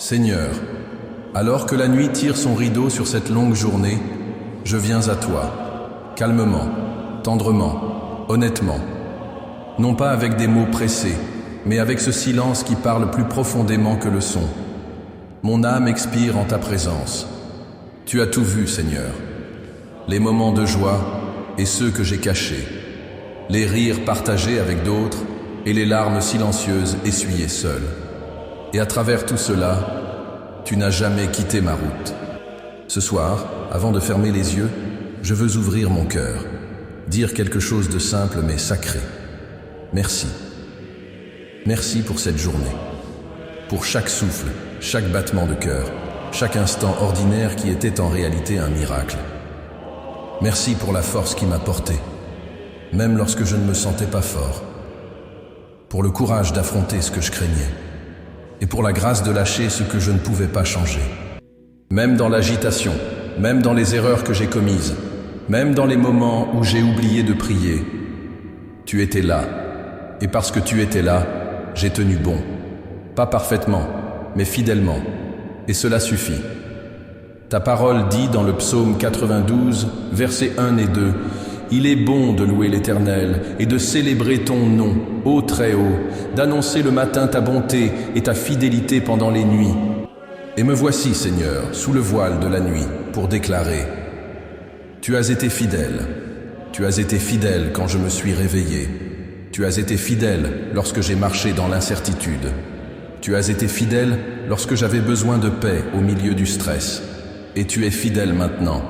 Seigneur, alors que la nuit tire son rideau sur cette longue journée, je viens à toi, calmement, tendrement, honnêtement. Non pas avec des mots pressés, mais avec ce silence qui parle plus profondément que le son. Mon âme expire en ta présence. Tu as tout vu, Seigneur. Les moments de joie et ceux que j'ai cachés. Les rires partagés avec d'autres et les larmes silencieuses essuyées seules. Et à travers tout cela, tu n'as jamais quitté ma route. Ce soir, avant de fermer les yeux, je veux ouvrir mon cœur, dire quelque chose de simple mais sacré. Merci. Merci pour cette journée. Pour chaque souffle, chaque battement de cœur, chaque instant ordinaire qui était en réalité un miracle. Merci pour la force qui m'a porté, même lorsque je ne me sentais pas fort. Pour le courage d'affronter ce que je craignais. Et pour la grâce de lâcher ce que je ne pouvais pas changer. Même dans l'agitation, même dans les erreurs que j'ai commises, même dans les moments où j'ai oublié de prier, tu étais là. Et parce que tu étais là, j'ai tenu bon. Pas parfaitement, mais fidèlement. Et cela suffit. Ta parole dit dans le psaume 92, versets 1 et 2, « Il est bon de louer l'Éternel et de célébrer ton nom, ô Très-Haut, d'annoncer le matin ta bonté et ta fidélité pendant les nuits. Et me voici, Seigneur, sous le voile de la nuit, pour déclarer, tu as été fidèle. Tu as été fidèle quand je me suis réveillé. Tu as été fidèle lorsque j'ai marché dans l'incertitude. Tu as été fidèle lorsque j'avais besoin de paix au milieu du stress. Et tu es fidèle maintenant.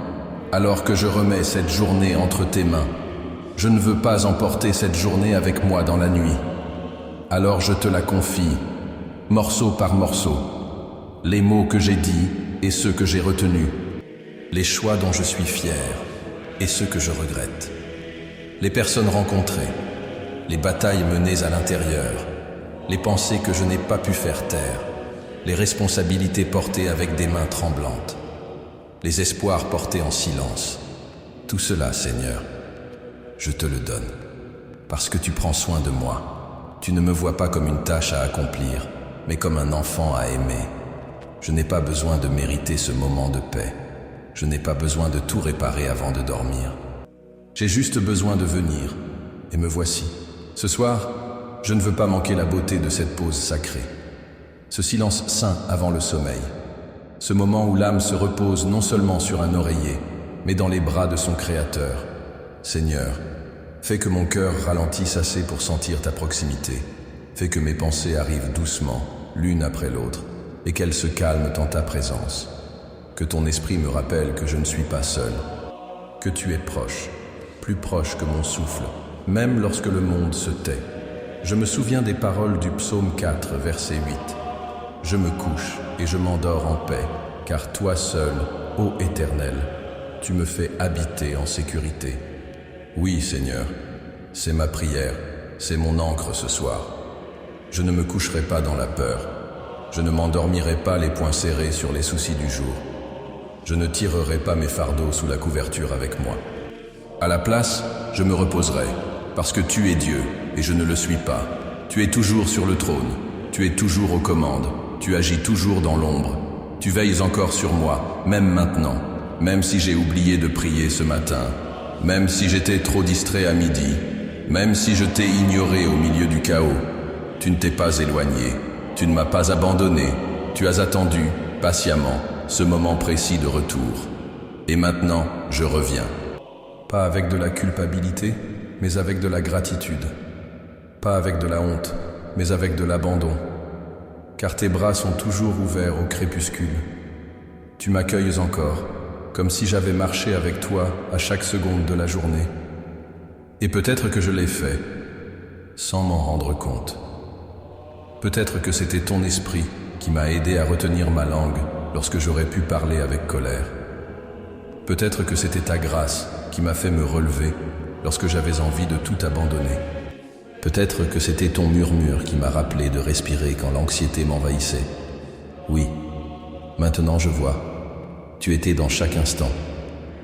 Alors que je remets cette journée entre tes mains, je ne veux pas emporter cette journée avec moi dans la nuit. Alors je te la confie, morceau par morceau, les mots que j'ai dits et ceux que j'ai retenus, les choix dont je suis fier et ceux que je regrette, les personnes rencontrées, les batailles menées à l'intérieur, les pensées que je n'ai pas pu faire taire, les responsabilités portées avec des mains tremblantes, les espoirs portés en silence. Tout cela, Seigneur, je te le donne, parce que tu prends soin de moi. Tu ne me vois pas comme une tâche à accomplir, mais comme un enfant à aimer. Je n'ai pas besoin de mériter ce moment de paix. Je n'ai pas besoin de tout réparer avant de dormir. J'ai juste besoin de venir, et me voici. Ce soir, je ne veux pas manquer la beauté de cette pause sacrée. Ce silence sain avant le sommeil. Ce moment où l'âme se repose non seulement sur un oreiller, mais dans les bras de son Créateur. Seigneur, fais que mon cœur ralentisse assez pour sentir ta proximité. Fais que mes pensées arrivent doucement, l'une après l'autre, et qu'elles se calment en ta présence. Que ton esprit me rappelle que je ne suis pas seul, que tu es proche, plus proche que mon souffle, même lorsque le monde se tait. Je me souviens des paroles du psaume 4, verset 8. Je me couche et je m'endors en paix, car toi seul, ô Éternel, tu me fais habiter en sécurité. Oui, Seigneur, c'est ma prière, c'est mon ancre ce soir. Je ne me coucherai pas dans la peur. Je ne m'endormirai pas les poings serrés sur les soucis du jour. Je ne tirerai pas mes fardeaux sous la couverture avec moi. À la place, je me reposerai, parce que tu es Dieu et je ne le suis pas. Tu es toujours sur le trône, tu es toujours aux commandes. Tu agis toujours dans l'ombre. Tu veilles encore sur moi, même maintenant, même si j'ai oublié de prier ce matin, même si j'étais trop distrait à midi, même si je t'ai ignoré au milieu du chaos. Tu ne t'es pas éloigné, tu ne m'as pas abandonné, tu as attendu, patiemment, ce moment précis de retour. Et maintenant, je reviens. Pas avec de la culpabilité, mais avec de la gratitude. Pas avec de la honte, mais avec de l'abandon. Car tes bras sont toujours ouverts au crépuscule. Tu m'accueilles encore, comme si j'avais marché avec toi à chaque seconde de la journée. Et peut-être que je l'ai fait, sans m'en rendre compte. Peut-être que c'était ton esprit qui m'a aidé à retenir ma langue lorsque j'aurais pu parler avec colère. Peut-être que c'était ta grâce qui m'a fait me relever lorsque j'avais envie de tout abandonner. Peut-être que c'était ton murmure qui m'a rappelé de respirer quand l'anxiété m'envahissait. Oui, maintenant je vois. Tu étais dans chaque instant.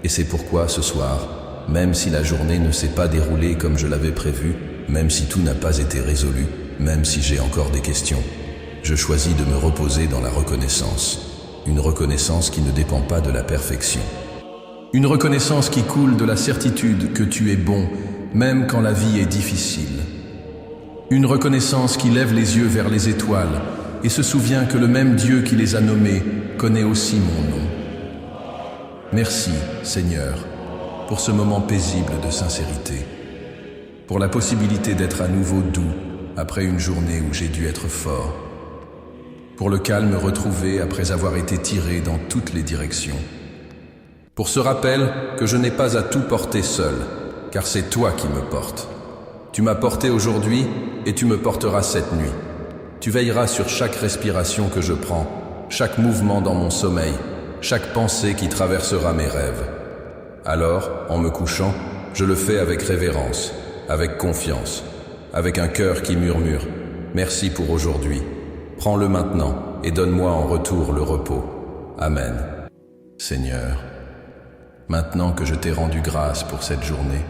Et c'est pourquoi ce soir, même si la journée ne s'est pas déroulée comme je l'avais prévu, même si tout n'a pas été résolu, même si j'ai encore des questions, je choisis de me reposer dans la reconnaissance. Une reconnaissance qui ne dépend pas de la perfection. Une reconnaissance qui coule de la certitude que tu es bon, même quand la vie est difficile. Une reconnaissance qui lève les yeux vers les étoiles et se souvient que le même Dieu qui les a nommés connaît aussi mon nom. Merci, Seigneur, pour ce moment paisible de sincérité, pour la possibilité d'être à nouveau doux après une journée où j'ai dû être fort, pour le calme retrouvé après avoir été tiré dans toutes les directions, pour ce rappel que je n'ai pas à tout porter seul, car c'est toi qui me portes. Tu m'as porté aujourd'hui et tu me porteras cette nuit. Tu veilleras sur chaque respiration que je prends, chaque mouvement dans mon sommeil, chaque pensée qui traversera mes rêves. Alors, en me couchant, je le fais avec révérence, avec confiance, avec un cœur qui murmure « Merci pour aujourd'hui. Prends-le maintenant et donne-moi en retour le repos. Amen. » Seigneur, maintenant que je t'ai rendu grâce pour cette journée,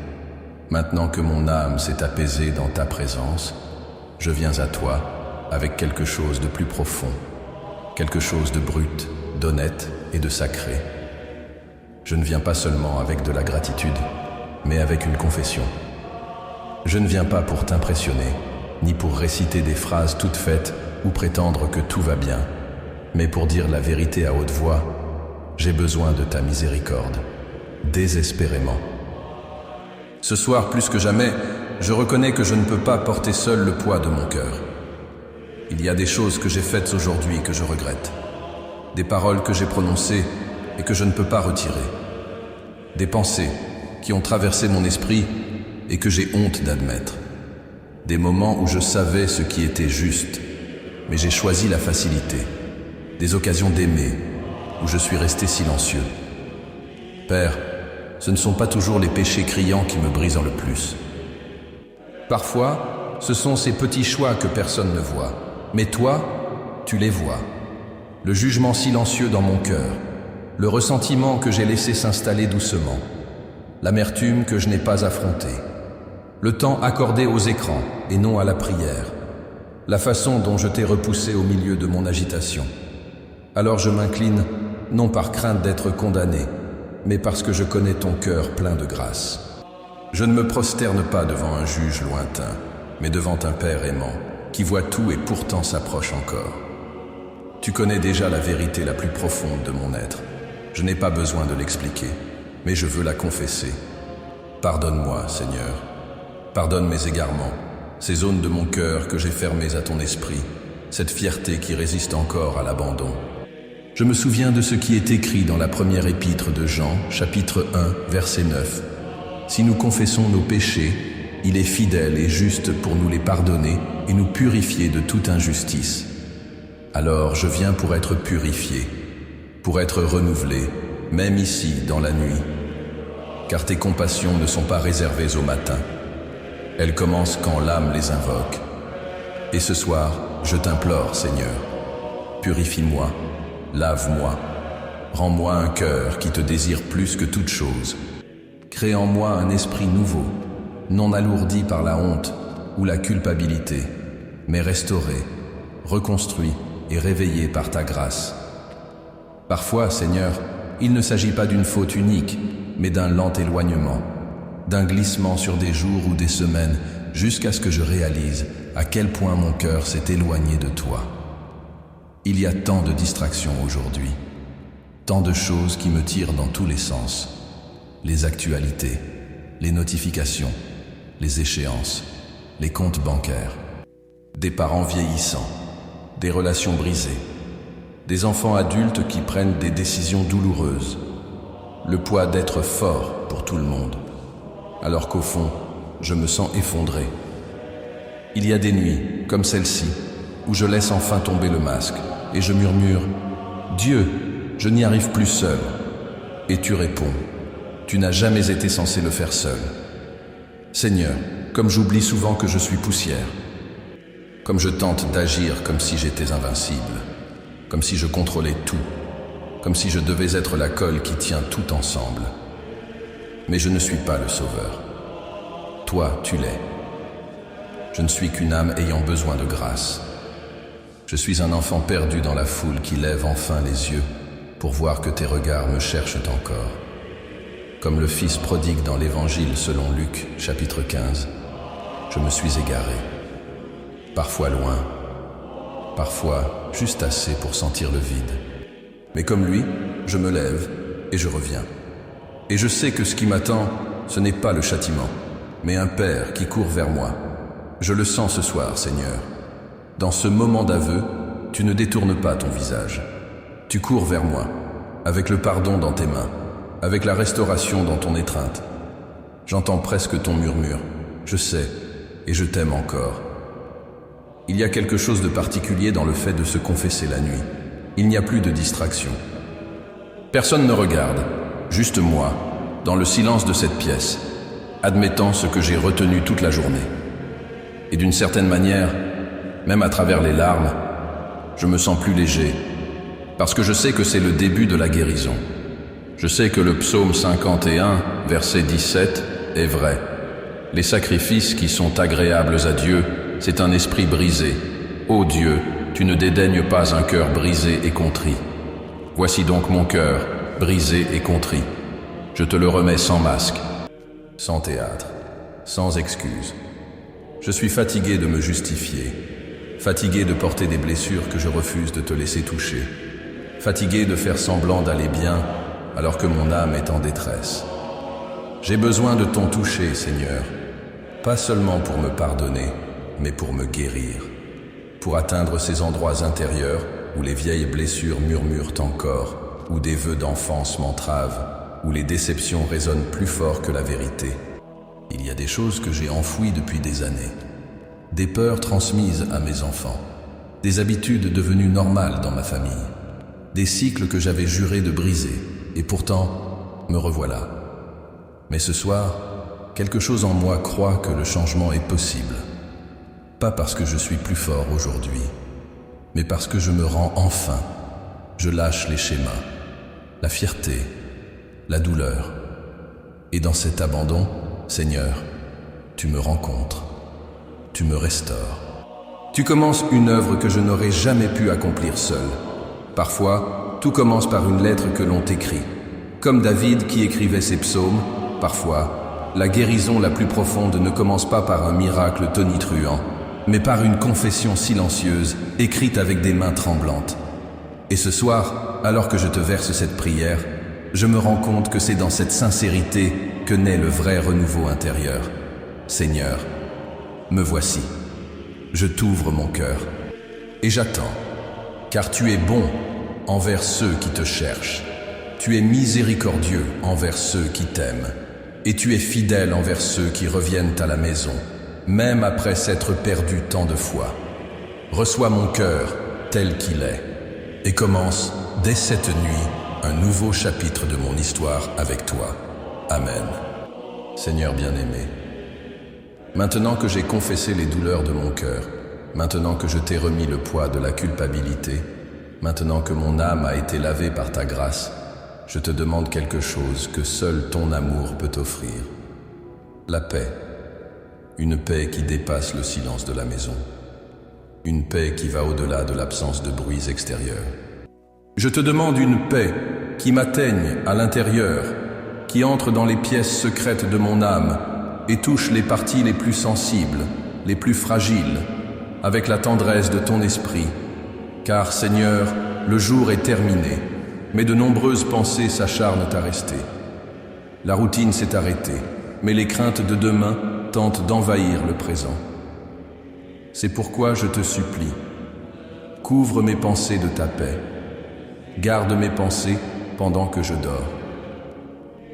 maintenant que mon âme s'est apaisée dans ta présence, je viens à toi avec quelque chose de plus profond, quelque chose de brut, d'honnête et de sacré. Je ne viens pas seulement avec de la gratitude, mais avec une confession. Je ne viens pas pour t'impressionner, ni pour réciter des phrases toutes faites ou prétendre que tout va bien, mais pour dire la vérité à haute voix. J'ai besoin de ta miséricorde, désespérément. Ce soir, plus que jamais, je reconnais que je ne peux pas porter seul le poids de mon cœur. Il y a des choses que j'ai faites aujourd'hui que je regrette, des paroles que j'ai prononcées et que je ne peux pas retirer, des pensées qui ont traversé mon esprit et que j'ai honte d'admettre, des moments où je savais ce qui était juste, mais j'ai choisi la facilité, des occasions d'aimer où je suis resté silencieux. Père, ce ne sont pas toujours les péchés criants qui me brisent le plus. Parfois, ce sont ces petits choix que personne ne voit, mais toi, tu les vois. Le jugement silencieux dans mon cœur, le ressentiment que j'ai laissé s'installer doucement, l'amertume que je n'ai pas affrontée, le temps accordé aux écrans et non à la prière, la façon dont je t'ai repoussé au milieu de mon agitation. Alors je m'incline, non par crainte d'être condamné, mais parce que je connais ton cœur plein de grâce. Je ne me prosterne pas devant un juge lointain, mais devant un Père aimant, qui voit tout et pourtant s'approche encore. Tu connais déjà la vérité la plus profonde de mon être. Je n'ai pas besoin de l'expliquer, mais je veux la confesser. Pardonne-moi, Seigneur. Pardonne mes égarements, ces zones de mon cœur que j'ai fermées à ton esprit, cette fierté qui résiste encore à l'abandon. Je me souviens de ce qui est écrit dans la première épître de Jean, chapitre 1, verset 9. Si nous confessons nos péchés, il est fidèle et juste pour nous les pardonner et nous purifier de toute injustice. Alors je viens pour être purifié, pour être renouvelé, même ici, dans la nuit. Car tes compassions ne sont pas réservées au matin. Elles commencent quand l'âme les invoque. Et ce soir, je t'implore, Seigneur, purifie-moi, lave-moi, rends-moi un cœur qui te désire plus que toute chose. Crée en moi un esprit nouveau, non alourdi par la honte ou la culpabilité, mais restauré, reconstruit et réveillé par ta grâce. Parfois, Seigneur, il ne s'agit pas d'une faute unique, mais d'un lent éloignement, d'un glissement sur des jours ou des semaines, jusqu'à ce que je réalise à quel point mon cœur s'est éloigné de toi. Il y a tant de distractions aujourd'hui, tant de choses qui me tirent dans tous les sens. Les actualités, les notifications, les échéances, les comptes bancaires, des parents vieillissants, des relations brisées, des enfants adultes qui prennent des décisions douloureuses, le poids d'être fort pour tout le monde, alors qu'au fond, je me sens effondré. Il y a des nuits, comme celle-ci, où je laisse enfin tomber le masque et je murmure « Dieu, je n'y arrive plus seul ». Et tu réponds « Tu n'as jamais été censé le faire seul ». Seigneur, comme j'oublie souvent que je suis poussière, comme je tente d'agir comme si j'étais invincible, comme si je contrôlais tout, comme si je devais être la colle qui tient tout ensemble. Mais je ne suis pas le sauveur. Toi, tu l'es. Je ne suis qu'une âme ayant besoin de grâce. Je suis un enfant perdu dans la foule qui lève enfin les yeux pour voir que tes regards me cherchent encore. Comme le fils prodigue dans l'Évangile selon Luc, chapitre 15, je me suis égaré. Parfois loin, parfois juste assez pour sentir le vide. Mais comme lui, je me lève et je reviens. Et je sais que ce qui m'attend, ce n'est pas le châtiment, mais un Père qui court vers moi. Je le sens ce soir, Seigneur. Dans ce moment d'aveu, tu ne détournes pas ton visage. Tu cours vers moi, avec le pardon dans tes mains, avec la restauration dans ton étreinte. J'entends presque ton murmure. Je sais, et je t'aime encore. Il y a quelque chose de particulier dans le fait de se confesser la nuit. Il n'y a plus de distraction. Personne ne regarde, juste moi, dans le silence de cette pièce, admettant ce que j'ai retenu toute la journée. Et d'une certaine manière, même à travers les larmes, je me sens plus léger, parce que je sais que c'est le début de la guérison. Je sais que le psaume 51, verset 17, est vrai. Les sacrifices qui sont agréables à Dieu, c'est un esprit brisé. Ô Dieu, tu ne dédaignes pas un cœur brisé et contrit. Voici donc mon cœur, brisé et contrit. Je te le remets sans masque, sans théâtre, sans excuse. Je suis fatigué de me justifier, fatigué de porter des blessures que je refuse de te laisser toucher, fatigué de faire semblant d'aller bien alors que mon âme est en détresse. J'ai besoin de ton toucher, Seigneur, pas seulement pour me pardonner, mais pour me guérir, pour atteindre ces endroits intérieurs où les vieilles blessures murmurent encore, où des vœux d'enfance m'entravent, où les déceptions résonnent plus fort que la vérité. Il y a des choses que j'ai enfouies depuis des années, des peurs transmises à mes enfants, des habitudes devenues normales dans ma famille, des cycles que j'avais juré de briser, et pourtant, me revoilà. Mais ce soir, quelque chose en moi croit que le changement est possible. Pas parce que je suis plus fort aujourd'hui, mais parce que je me rends enfin. Je lâche les schémas, la fierté, la douleur. Et dans cet abandon, Seigneur, tu me rencontres, tu me restaures. Tu commences une œuvre que je n'aurais jamais pu accomplir seul. Parfois, tout commence par une lettre que l'on t'écrit. Comme David qui écrivait ses psaumes, parfois, la guérison la plus profonde ne commence pas par un miracle tonitruant, mais par une confession silencieuse, écrite avec des mains tremblantes. Et ce soir, alors que je te verse cette prière, je me rends compte que c'est dans cette sincérité que naît le vrai renouveau intérieur. Seigneur, me voici. Je t'ouvre mon cœur. Et j'attends, car tu es bon envers ceux qui te cherchent. Tu es miséricordieux envers ceux qui t'aiment. Et tu es fidèle envers ceux qui reviennent à la maison, même après s'être perdu tant de fois. Reçois mon cœur tel qu'il est, et commence, dès cette nuit, un nouveau chapitre de mon histoire avec toi. Amen. Seigneur bien-aimé, maintenant que j'ai confessé les douleurs de mon cœur, maintenant que je t'ai remis le poids de la culpabilité, maintenant que mon âme a été lavée par ta grâce, je te demande quelque chose que seul ton amour peut offrir. La paix. Une paix qui dépasse le silence de la maison. Une paix qui va au-delà de l'absence de bruits extérieurs. Je te demande une paix qui m'atteigne à l'intérieur, qui entre dans les pièces secrètes de mon âme et touche les parties les plus sensibles, les plus fragiles, avec la tendresse de ton esprit. Car, Seigneur, le jour est terminé, mais de nombreuses pensées s'acharnent à rester. La routine s'est arrêtée, mais les craintes de demain tentent d'envahir le présent. C'est pourquoi je te supplie, couvre mes pensées de ta paix, garde mes pensées pendant que je dors.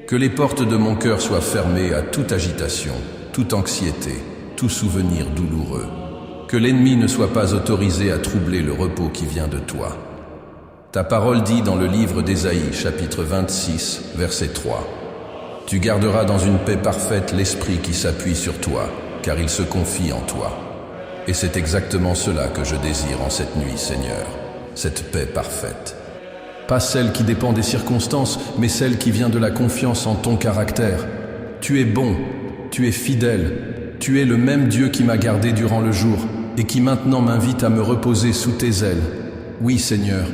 Que les portes de mon cœur soient fermées à toute agitation, toute anxiété, tout souvenir douloureux. Que l'ennemi ne soit pas autorisé à troubler le repos qui vient de toi. Ta parole dit dans le livre d'Ésaïe, chapitre 26, verset 3. Tu garderas dans une paix parfaite l'esprit qui s'appuie sur toi, car il se confie en toi. Et c'est exactement cela que je désire en cette nuit, Seigneur, cette paix parfaite. Pas celle qui dépend des circonstances, mais celle qui vient de la confiance en ton caractère. Tu es bon, tu es fidèle, tu es le même Dieu qui m'a gardé durant le jour, et qui maintenant m'invite à me reposer sous tes ailes. Oui, Seigneur,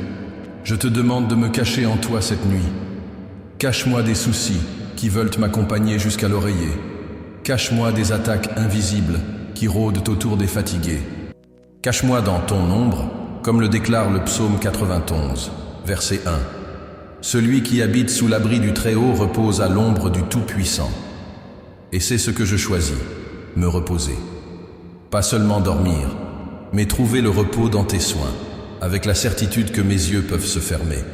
je te demande de me cacher en toi cette nuit. Cache-moi des soucis qui veulent m'accompagner jusqu'à l'oreiller. Cache-moi des attaques invisibles qui rôdent autour des fatigués. Cache-moi dans ton ombre, comme le déclare le psaume 91, verset 1. Celui qui habite sous l'abri du Très-Haut repose à l'ombre du Tout-Puissant. Et c'est ce que je choisis, me reposer. Pas seulement dormir, mais trouver le repos dans tes soins, avec la certitude que mes yeux peuvent se fermer,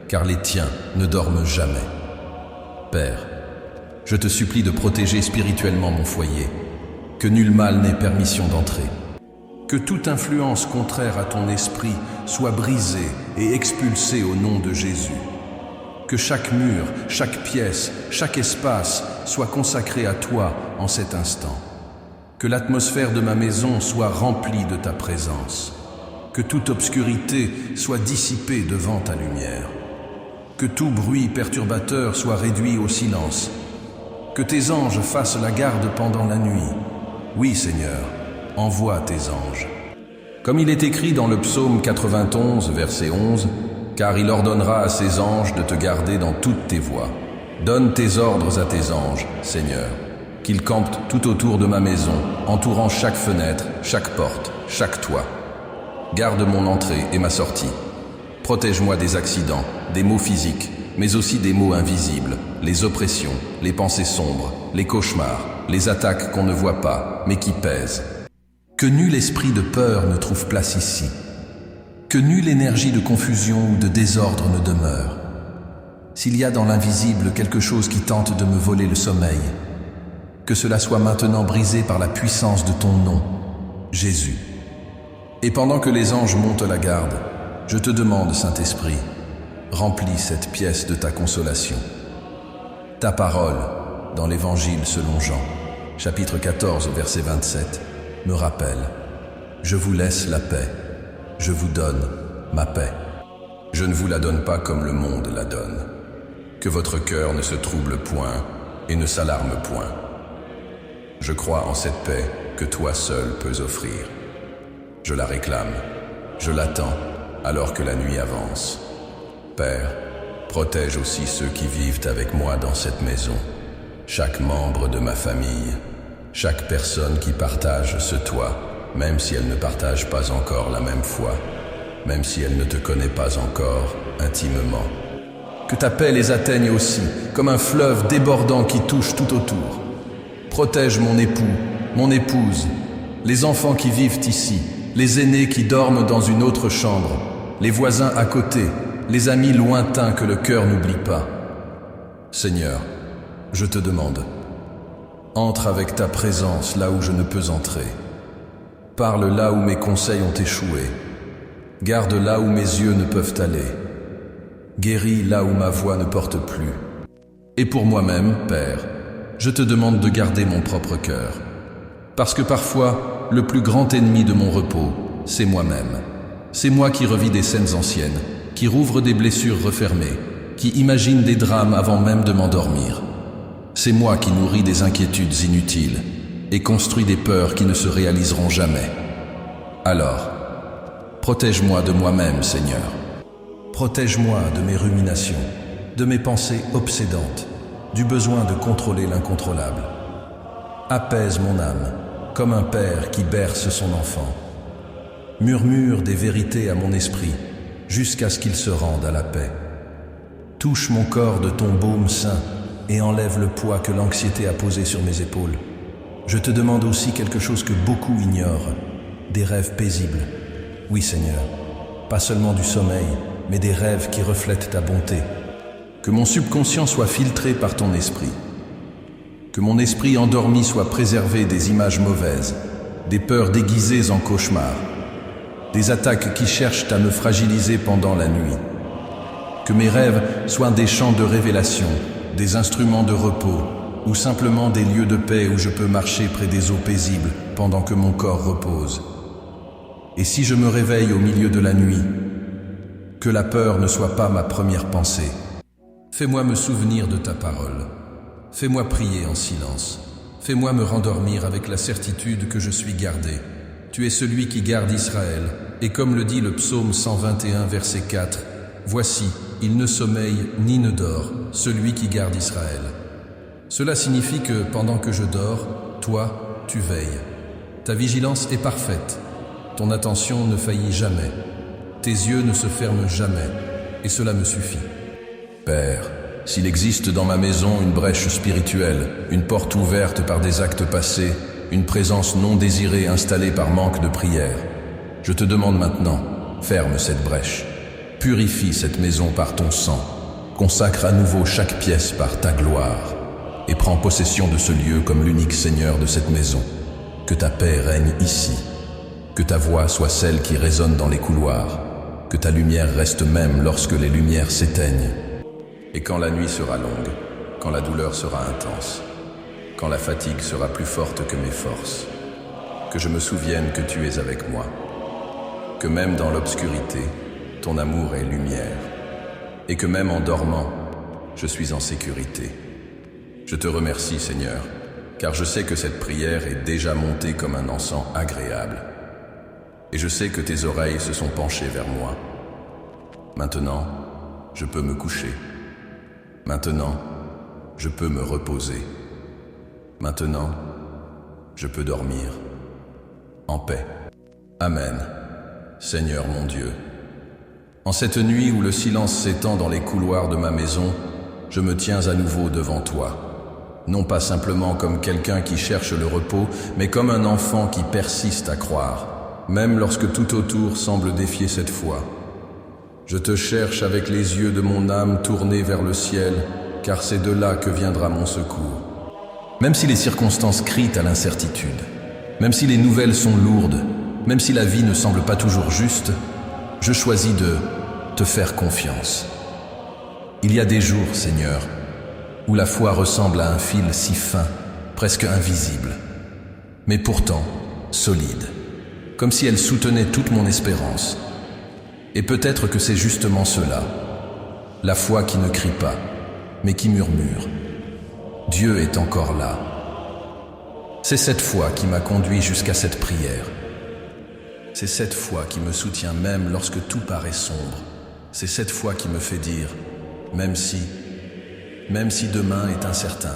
car les tiens ne dorment jamais. Père, je te supplie de protéger spirituellement mon foyer, que nul mal n'ait permission d'entrer. Que toute influence contraire à ton esprit soit brisée et expulsée au nom de Jésus. Que chaque mur, chaque pièce, chaque espace soit consacré à toi en cet instant. Que l'atmosphère de ma maison soit remplie de ta présence. Que toute obscurité soit dissipée devant ta lumière. Que tout bruit perturbateur soit réduit au silence. Que tes anges fassent la garde pendant la nuit. Oui, Seigneur, envoie tes anges. Comme il est écrit dans le psaume 91, verset 11, « Car il ordonnera à ses anges de te garder dans toutes tes voies. Donne tes ordres à tes anges, Seigneur, qu'ils campent tout autour de ma maison, entourant chaque fenêtre, chaque porte, chaque toit. Garde mon entrée et ma sortie. Protège-moi des accidents, des maux physiques, mais aussi des maux invisibles, les oppressions, les pensées sombres, les cauchemars, les attaques qu'on ne voit pas, mais qui pèsent. Que nul esprit de peur ne trouve place ici. Que nulle énergie de confusion ou de désordre ne demeure. S'il y a dans l'invisible quelque chose qui tente de me voler le sommeil, que cela soit maintenant brisé par la puissance de ton nom, Jésus. Et pendant que les anges montent la garde, je te demande, Saint-Esprit, remplis cette pièce de ta consolation. Ta parole, dans l'Évangile selon Jean, chapitre 14, verset 27, me rappelle, je vous laisse la paix, je vous donne ma paix. Je ne vous la donne pas comme le monde la donne. Que votre cœur ne se trouble point et ne s'alarme point. Je crois en cette paix que toi seul peux offrir. Je la réclame, je l'attends alors que la nuit avance. Père, protège aussi ceux qui vivent avec moi dans cette maison, chaque membre de ma famille, chaque personne qui partage ce toit, même si elle ne partage pas encore la même foi, même si elle ne te connaît pas encore intimement. Que ta paix les atteigne aussi, comme un fleuve débordant qui touche tout autour. Protège mon époux, mon épouse, les enfants qui vivent ici, les aînés qui dorment dans une autre chambre, les voisins à côté, les amis lointains que le cœur n'oublie pas. Seigneur, je te demande, entre avec ta présence là où je ne peux entrer. Parle là où mes conseils ont échoué. Garde là où mes yeux ne peuvent aller. Guéris là où ma voix ne porte plus. Et pour moi-même, Père, je te demande de garder mon propre cœur. Parce que parfois, le plus grand ennemi de mon repos, c'est moi-même. C'est moi qui revis des scènes anciennes, qui rouvre des blessures refermées, qui imagine des drames avant même de m'endormir. C'est moi qui nourris des inquiétudes inutiles et construis des peurs qui ne se réaliseront jamais. Alors, protège-moi de moi-même, Seigneur. Protège-moi de mes ruminations, de mes pensées obsédantes, du besoin de contrôler l'incontrôlable. Apaise mon âme, comme un père qui berce son enfant. Murmure des vérités à mon esprit, jusqu'à ce qu'il se rende à la paix. Touche mon corps de ton baume saint et enlève le poids que l'anxiété a posé sur mes épaules. Je te demande aussi quelque chose que beaucoup ignorent, des rêves paisibles. Oui, Seigneur, pas seulement du sommeil, mais des rêves qui reflètent ta bonté. Que mon subconscient soit filtré par ton esprit. Que mon esprit endormi soit préservé des images mauvaises, des peurs déguisées en cauchemars, des attaques qui cherchent à me fragiliser pendant la nuit. Que mes rêves soient des champs de révélation, des instruments de repos, ou simplement des lieux de paix où je peux marcher près des eaux paisibles pendant que mon corps repose. Et si je me réveille au milieu de la nuit, que la peur ne soit pas ma première pensée. Fais-moi me souvenir de ta parole. Fais-moi prier en silence. Fais-moi me rendormir avec la certitude que je suis gardé. Tu es celui qui garde Israël, et comme le dit le psaume 121, verset 4, « Voici, il ne sommeille ni ne dort, celui qui garde Israël. » Cela signifie que, pendant que je dors, toi, tu veilles. Ta vigilance est parfaite, ton attention ne faillit jamais, tes yeux ne se ferment jamais, et cela me suffit. Père, s'il existe dans ma maison une brèche spirituelle, une porte ouverte par des actes passés, une présence non désirée installée par manque de prière, je te demande maintenant, ferme cette brèche, purifie cette maison par ton sang, consacre à nouveau chaque pièce par ta gloire, et prends possession de ce lieu comme l'unique Seigneur de cette maison. Que ta paix règne ici, que ta voix soit celle qui résonne dans les couloirs, que ta lumière reste même lorsque les lumières s'éteignent. Et quand la nuit sera longue, quand la douleur sera intense, quand la fatigue sera plus forte que mes forces, que je me souvienne que tu es avec moi, que même dans l'obscurité, ton amour est lumière, et que même en dormant, je suis en sécurité. Je te remercie, Seigneur, car je sais que cette prière est déjà montée comme un encens agréable, et je sais que tes oreilles se sont penchées vers moi. Maintenant, je peux me coucher. Maintenant, je peux me reposer. Maintenant, je peux dormir en paix. Amen. Seigneur mon Dieu, en cette nuit où le silence s'étend dans les couloirs de ma maison, je me tiens à nouveau devant toi, non pas simplement comme quelqu'un qui cherche le repos, mais comme un enfant qui persiste à croire, même lorsque tout autour semble défier cette foi. Je te cherche avec les yeux de mon âme tournés vers le ciel, car c'est de là que viendra mon secours. Même si les circonstances crient à l'incertitude, même si les nouvelles sont lourdes, même si la vie ne semble pas toujours juste, je choisis de te faire confiance. Il y a des jours, Seigneur, où la foi ressemble à un fil si fin, presque invisible, mais pourtant solide, comme si elle soutenait toute mon espérance. Et peut-être que c'est justement cela, la foi qui ne crie pas, mais qui murmure. Dieu est encore là. C'est cette foi qui m'a conduit jusqu'à cette prière. C'est cette foi qui me soutient même lorsque tout paraît sombre. C'est cette foi qui me fait dire, même si demain est incertain,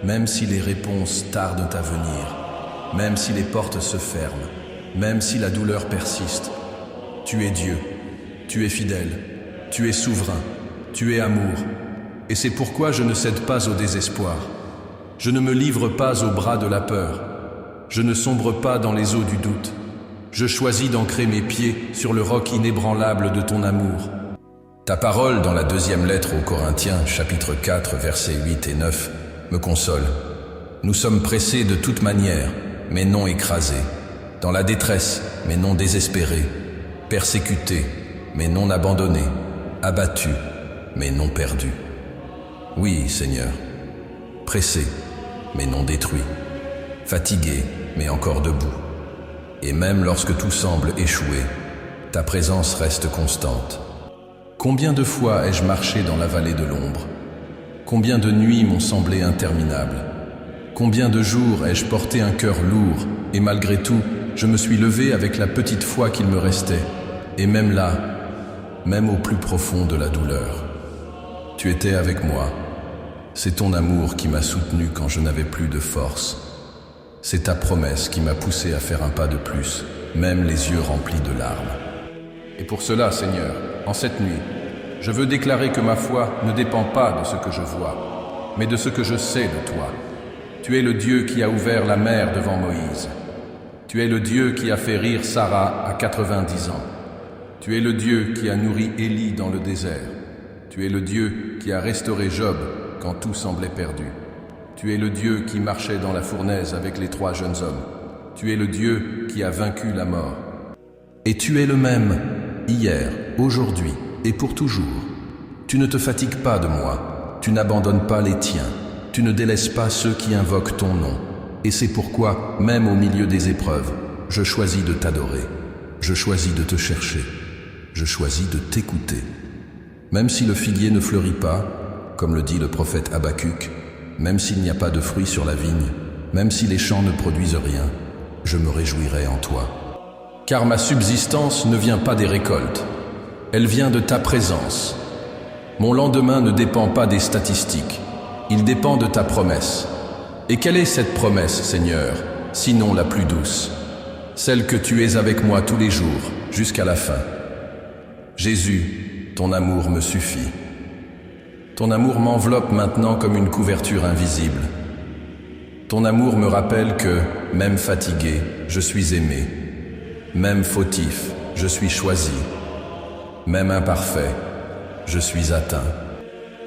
même si les réponses tardent à venir, même si les portes se ferment, même si la douleur persiste, tu es Dieu, tu es fidèle, tu es souverain, tu es amour. Et c'est pourquoi je ne cède pas au désespoir. Je ne me livre pas au bras de la peur. Je ne sombre pas dans les eaux du doute. Je choisis d'ancrer mes pieds sur le roc inébranlable de ton amour. Ta parole dans la deuxième lettre aux Corinthiens, chapitre 4, versets 8 et 9, me console. Nous sommes pressés de toute manière, mais non écrasés. Dans la détresse, mais non désespérés. Persécutés, mais non abandonnés. Abattus, mais non perdus. Oui, Seigneur, pressé, mais non détruit, fatigué, mais encore debout. Et même lorsque tout semble échouer, ta présence reste constante. Combien de fois ai-je marché dans la vallée de l'ombre? Combien de nuits m'ont semblé interminables? Combien de jours ai-je porté un cœur lourd, et malgré tout, je me suis levé avec la petite foi qu'il me restait, et même là, même au plus profond de la douleur. Tu étais avec moi. C'est ton amour qui m'a soutenu quand je n'avais plus de force. C'est ta promesse qui m'a poussé à faire un pas de plus, même les yeux remplis de larmes. Et pour cela, Seigneur, en cette nuit, je veux déclarer que ma foi ne dépend pas de ce que je vois, mais de ce que je sais de toi. Tu es le Dieu qui a ouvert la mer devant Moïse. Tu es le Dieu qui a fait rire Sarah à 90 ans. Tu es le Dieu qui a nourri Élie dans le désert. Tu es le Dieu qui a restauré Job quand tout semblait perdu. Tu es le Dieu qui marchait dans la fournaise avec les 3 jeunes hommes. Tu es le Dieu qui a vaincu la mort. Et tu es le même, hier, aujourd'hui et pour toujours. Tu ne te fatigues pas de moi, tu n'abandonnes pas les tiens, tu ne délaisses pas ceux qui invoquent ton nom. Et c'est pourquoi, même au milieu des épreuves, je choisis de t'adorer, je choisis de te chercher, je choisis de t'écouter. Même si le figuier ne fleurit pas, comme le dit le prophète Habacuc, même s'il n'y a pas de fruits sur la vigne, même si les champs ne produisent rien, je me réjouirai en toi. Car ma subsistance ne vient pas des récoltes, elle vient de ta présence. Mon lendemain ne dépend pas des statistiques, il dépend de ta promesse. Et quelle est cette promesse, Seigneur, sinon la plus douce? Celle que tu es avec moi tous les jours, jusqu'à la fin. Jésus, ton amour me suffit. Ton amour m'enveloppe maintenant comme une couverture invisible. Ton amour me rappelle que, même fatigué, je suis aimé. Même fautif, je suis choisi. Même imparfait, je suis atteint.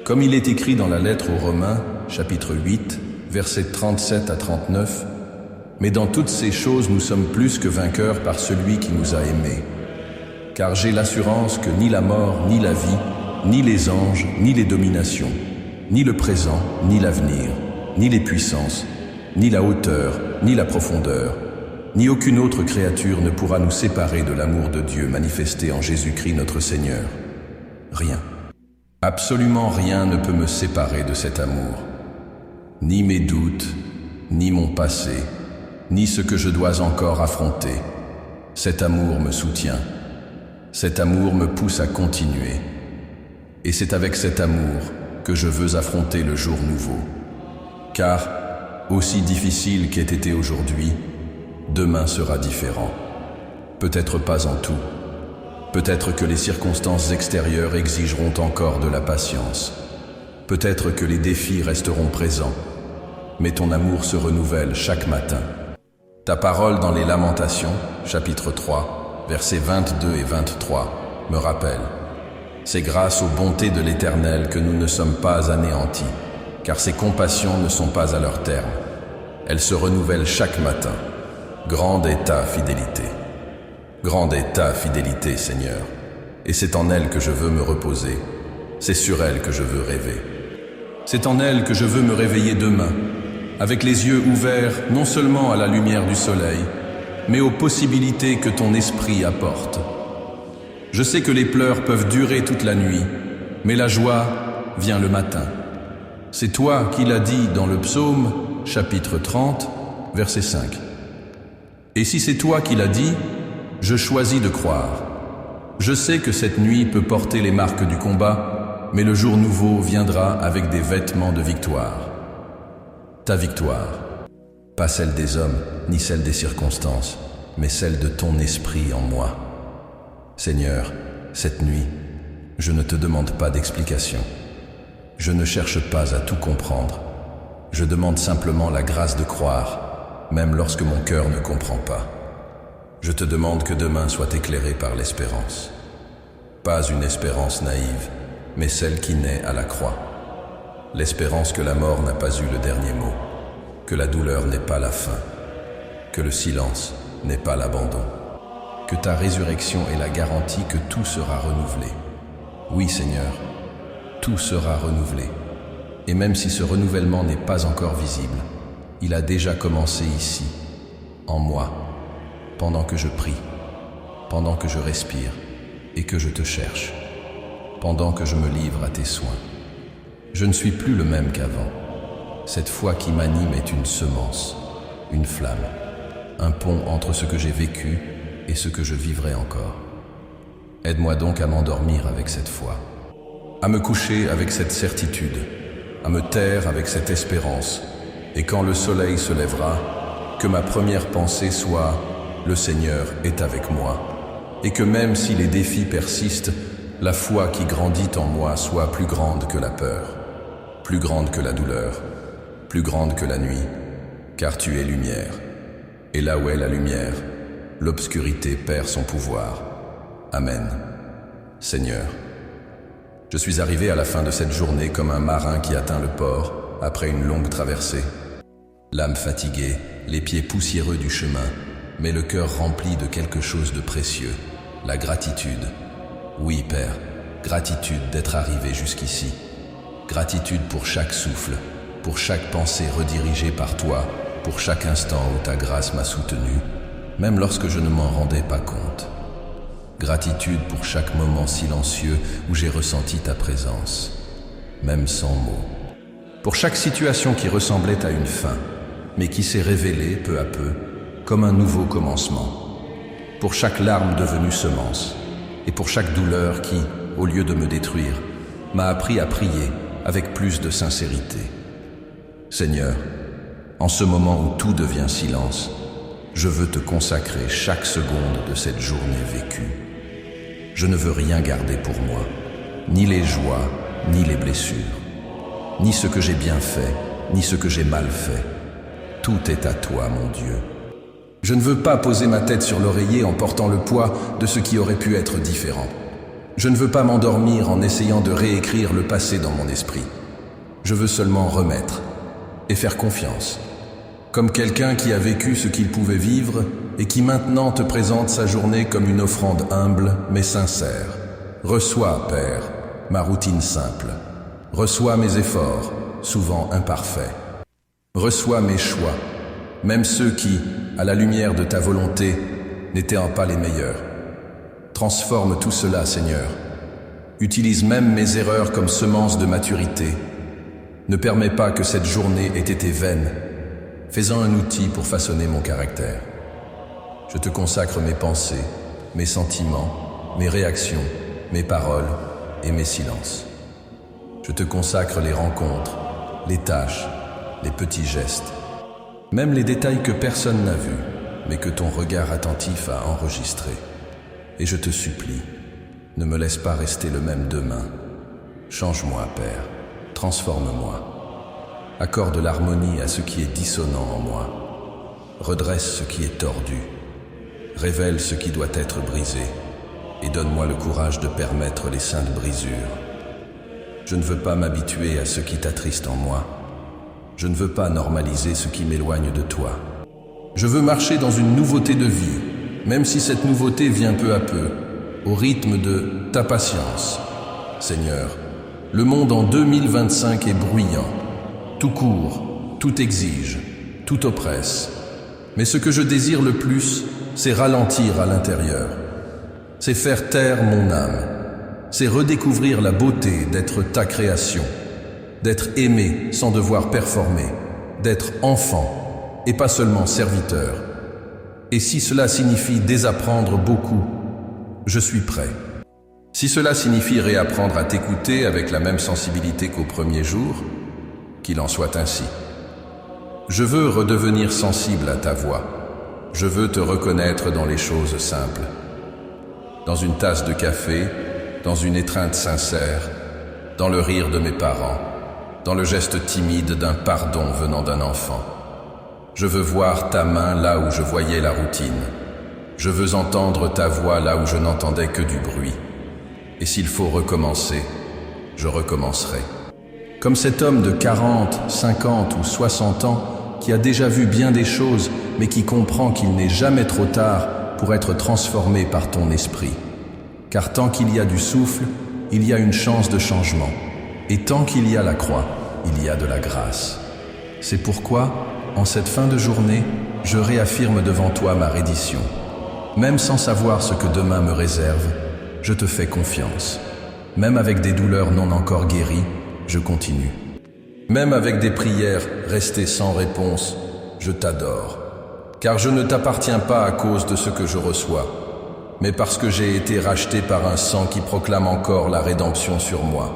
Comme il est écrit dans la lettre aux Romains, chapitre 8, versets 37 à 39, « Mais dans toutes ces choses nous sommes plus que vainqueurs par celui qui nous a aimés. Car j'ai l'assurance que ni la mort, ni la vie, ni les anges, ni les dominations, ni le présent, ni l'avenir, ni les puissances, ni la hauteur, ni la profondeur, ni aucune autre créature ne pourra nous séparer de l'amour de Dieu manifesté en Jésus-Christ notre Seigneur. Rien, absolument rien ne peut me séparer de cet amour. Ni mes doutes, ni mon passé, ni ce que je dois encore affronter. Cet amour me soutient. Cet amour me pousse à continuer. Et c'est avec cet amour que je veux affronter le jour nouveau. Car, aussi difficile qu'ait été aujourd'hui, demain sera différent. Peut-être pas en tout. Peut-être que les circonstances extérieures exigeront encore de la patience. Peut-être que les défis resteront présents. Mais ton amour se renouvelle chaque matin. Ta parole dans les Lamentations, chapitre 3, versets 22 et 23, me rappelle. C'est grâce aux bontés de l'Éternel que nous ne sommes pas anéantis, car ses compassions ne sont pas à leur terme. Elles se renouvellent chaque matin. Grande est ta fidélité. Grande est ta fidélité, Seigneur. Et c'est en elle que je veux me reposer. C'est sur elle que je veux rêver. C'est en elle que je veux me réveiller demain, avec les yeux ouverts non seulement à la lumière du soleil, mais aux possibilités que ton esprit apporte. Je sais que les pleurs peuvent durer toute la nuit, mais la joie vient le matin. C'est toi qui l'as dit dans le psaume, chapitre 30, verset 5. Et si c'est toi qui l'as dit, je choisis de croire. Je sais que cette nuit peut porter les marques du combat, mais le jour nouveau viendra avec des vêtements de victoire. Ta victoire, pas celle des hommes, ni celle des circonstances, mais celle de ton esprit en moi. Seigneur, cette nuit, je ne te demande pas d'explication. Je ne cherche pas à tout comprendre. Je demande simplement la grâce de croire, même lorsque mon cœur ne comprend pas. Je te demande que demain soit éclairé par l'espérance. Pas une espérance naïve, mais celle qui naît à la croix. L'espérance que la mort n'a pas eu le dernier mot, que la douleur n'est pas la fin, que le silence n'est pas l'abandon, que ta résurrection est la garantie que tout sera renouvelé. Oui, Seigneur, tout sera renouvelé. Et même si ce renouvellement n'est pas encore visible, il a déjà commencé ici, en moi, pendant que je prie, pendant que je respire et que je te cherche, pendant que je me livre à tes soins. Je ne suis plus le même qu'avant. Cette foi qui m'anime est une semence, une flamme, un pont entre ce que j'ai vécu et ce que je vivrai encore. Aide-moi donc à m'endormir avec cette foi, à me coucher avec cette certitude, à me taire avec cette espérance, et quand le soleil se lèvera, que ma première pensée soit « Le Seigneur est avec moi », et que même si les défis persistent, la foi qui grandit en moi soit plus grande que la peur, plus grande que la douleur, plus grande que la nuit, car tu es lumière. Et là où est la lumière, l'obscurité perd son pouvoir. Amen. Seigneur, je suis arrivé à la fin de cette journée comme un marin qui atteint le port après une longue traversée. L'âme fatiguée, les pieds poussiéreux du chemin, mais le cœur rempli de quelque chose de précieux, la gratitude. Oui, Père, gratitude d'être arrivé jusqu'ici. Gratitude pour chaque souffle, pour chaque pensée redirigée par toi, pour chaque instant où ta grâce m'a soutenu, même lorsque je ne m'en rendais pas compte. Gratitude pour chaque moment silencieux où j'ai ressenti ta présence, même sans mots. Pour chaque situation qui ressemblait à une fin, mais qui s'est révélée peu à peu comme un nouveau commencement. Pour chaque larme devenue semence, et pour chaque douleur qui, au lieu de me détruire, m'a appris à prier avec plus de sincérité. Seigneur, en ce moment où tout devient silence, je veux te consacrer chaque seconde de cette journée vécue. Je ne veux rien garder pour moi, ni les joies, ni les blessures, ni ce que j'ai bien fait, ni ce que j'ai mal fait. Tout est à toi, mon Dieu. Je ne veux pas poser ma tête sur l'oreiller en portant le poids de ce qui aurait pu être différent. Je ne veux pas m'endormir en essayant de réécrire le passé dans mon esprit. Je veux seulement remettre et faire confiance, comme quelqu'un qui a vécu ce qu'il pouvait vivre et qui maintenant te présente sa journée comme une offrande humble mais sincère. Reçois, Père, ma routine simple. Reçois mes efforts, souvent imparfaits. Reçois mes choix, même ceux qui, à la lumière de ta volonté, n'étaient pas les meilleurs. Transforme tout cela, Seigneur. Utilise même mes erreurs comme semence de maturité. Ne permets pas que cette journée ait été vaine. Fais-en un outil pour façonner mon caractère. Je te consacre mes pensées, mes sentiments, mes réactions, mes paroles et mes silences. Je te consacre les rencontres, les tâches, les petits gestes, même les détails que personne n'a vus, mais que ton regard attentif a enregistrés. Et je te supplie, ne me laisse pas rester le même demain. Change-moi, Père, transforme-moi. Accorde l'harmonie à ce qui est dissonant en moi. Redresse ce qui est tordu. Révèle ce qui doit être brisé. Et donne-moi le courage de permettre les saintes brisures. Je ne veux pas m'habituer à ce qui t'attriste en moi. Je ne veux pas normaliser ce qui m'éloigne de toi. Je veux marcher dans une nouveauté de vie, même si cette nouveauté vient peu à peu, au rythme de ta patience. Seigneur, le monde en 2025 est bruyant. Tout court, tout exige, tout oppresse. Mais ce que je désire le plus, c'est ralentir à l'intérieur. C'est faire taire mon âme. C'est redécouvrir la beauté d'être ta création, d'être aimé sans devoir performer, d'être enfant et pas seulement serviteur. Et si cela signifie désapprendre beaucoup, je suis prêt. Si cela signifie réapprendre à t'écouter avec la même sensibilité qu'au premier jour, qu'il en soit ainsi. Je veux redevenir sensible à ta voix. Je veux te reconnaître dans les choses simples. Dans une tasse de café, dans une étreinte sincère, dans le rire de mes parents, dans le geste timide d'un pardon venant d'un enfant. Je veux voir ta main là où je voyais la routine. Je veux entendre ta voix là où je n'entendais que du bruit. Et s'il faut recommencer, je recommencerai. Comme cet homme de 40, 50 ou 60 ans qui a déjà vu bien des choses, mais qui comprend qu'il n'est jamais trop tard pour être transformé par ton esprit. Car tant qu'il y a du souffle, il y a une chance de changement. Et tant qu'il y a la croix, il y a de la grâce. C'est pourquoi, en cette fin de journée, je réaffirme devant toi ma reddition. Même sans savoir ce que demain me réserve, je te fais confiance. Même avec des douleurs non encore guéries, je continue. Même avec des prières restées sans réponse, je t'adore. Car je ne t'appartiens pas à cause de ce que je reçois, mais parce que j'ai été racheté par un sang qui proclame encore la rédemption sur moi.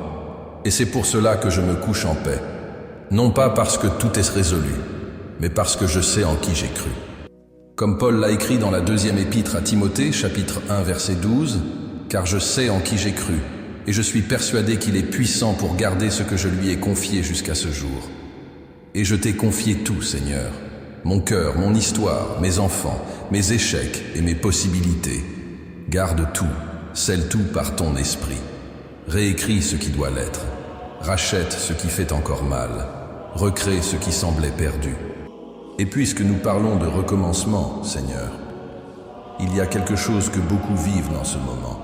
Et c'est pour cela que je me couche en paix. Non pas parce que tout est résolu, mais parce que je sais en qui j'ai cru. Comme Paul l'a écrit dans la 2e épître à Timothée, chapitre 1, verset 12, « Car je sais en qui j'ai cru, et je suis persuadé qu'il est puissant pour garder ce que je lui ai confié jusqu'à ce jour. Et je t'ai confié tout, Seigneur, mon cœur, mon histoire, mes enfants, mes échecs et mes possibilités. Garde tout, scelle tout par ton esprit. Réécris ce qui doit l'être. Rachète ce qui fait encore mal. Recrée ce qui semblait perdu. Et puisque nous parlons de recommencement, Seigneur, il y a quelque chose que beaucoup vivent dans ce moment.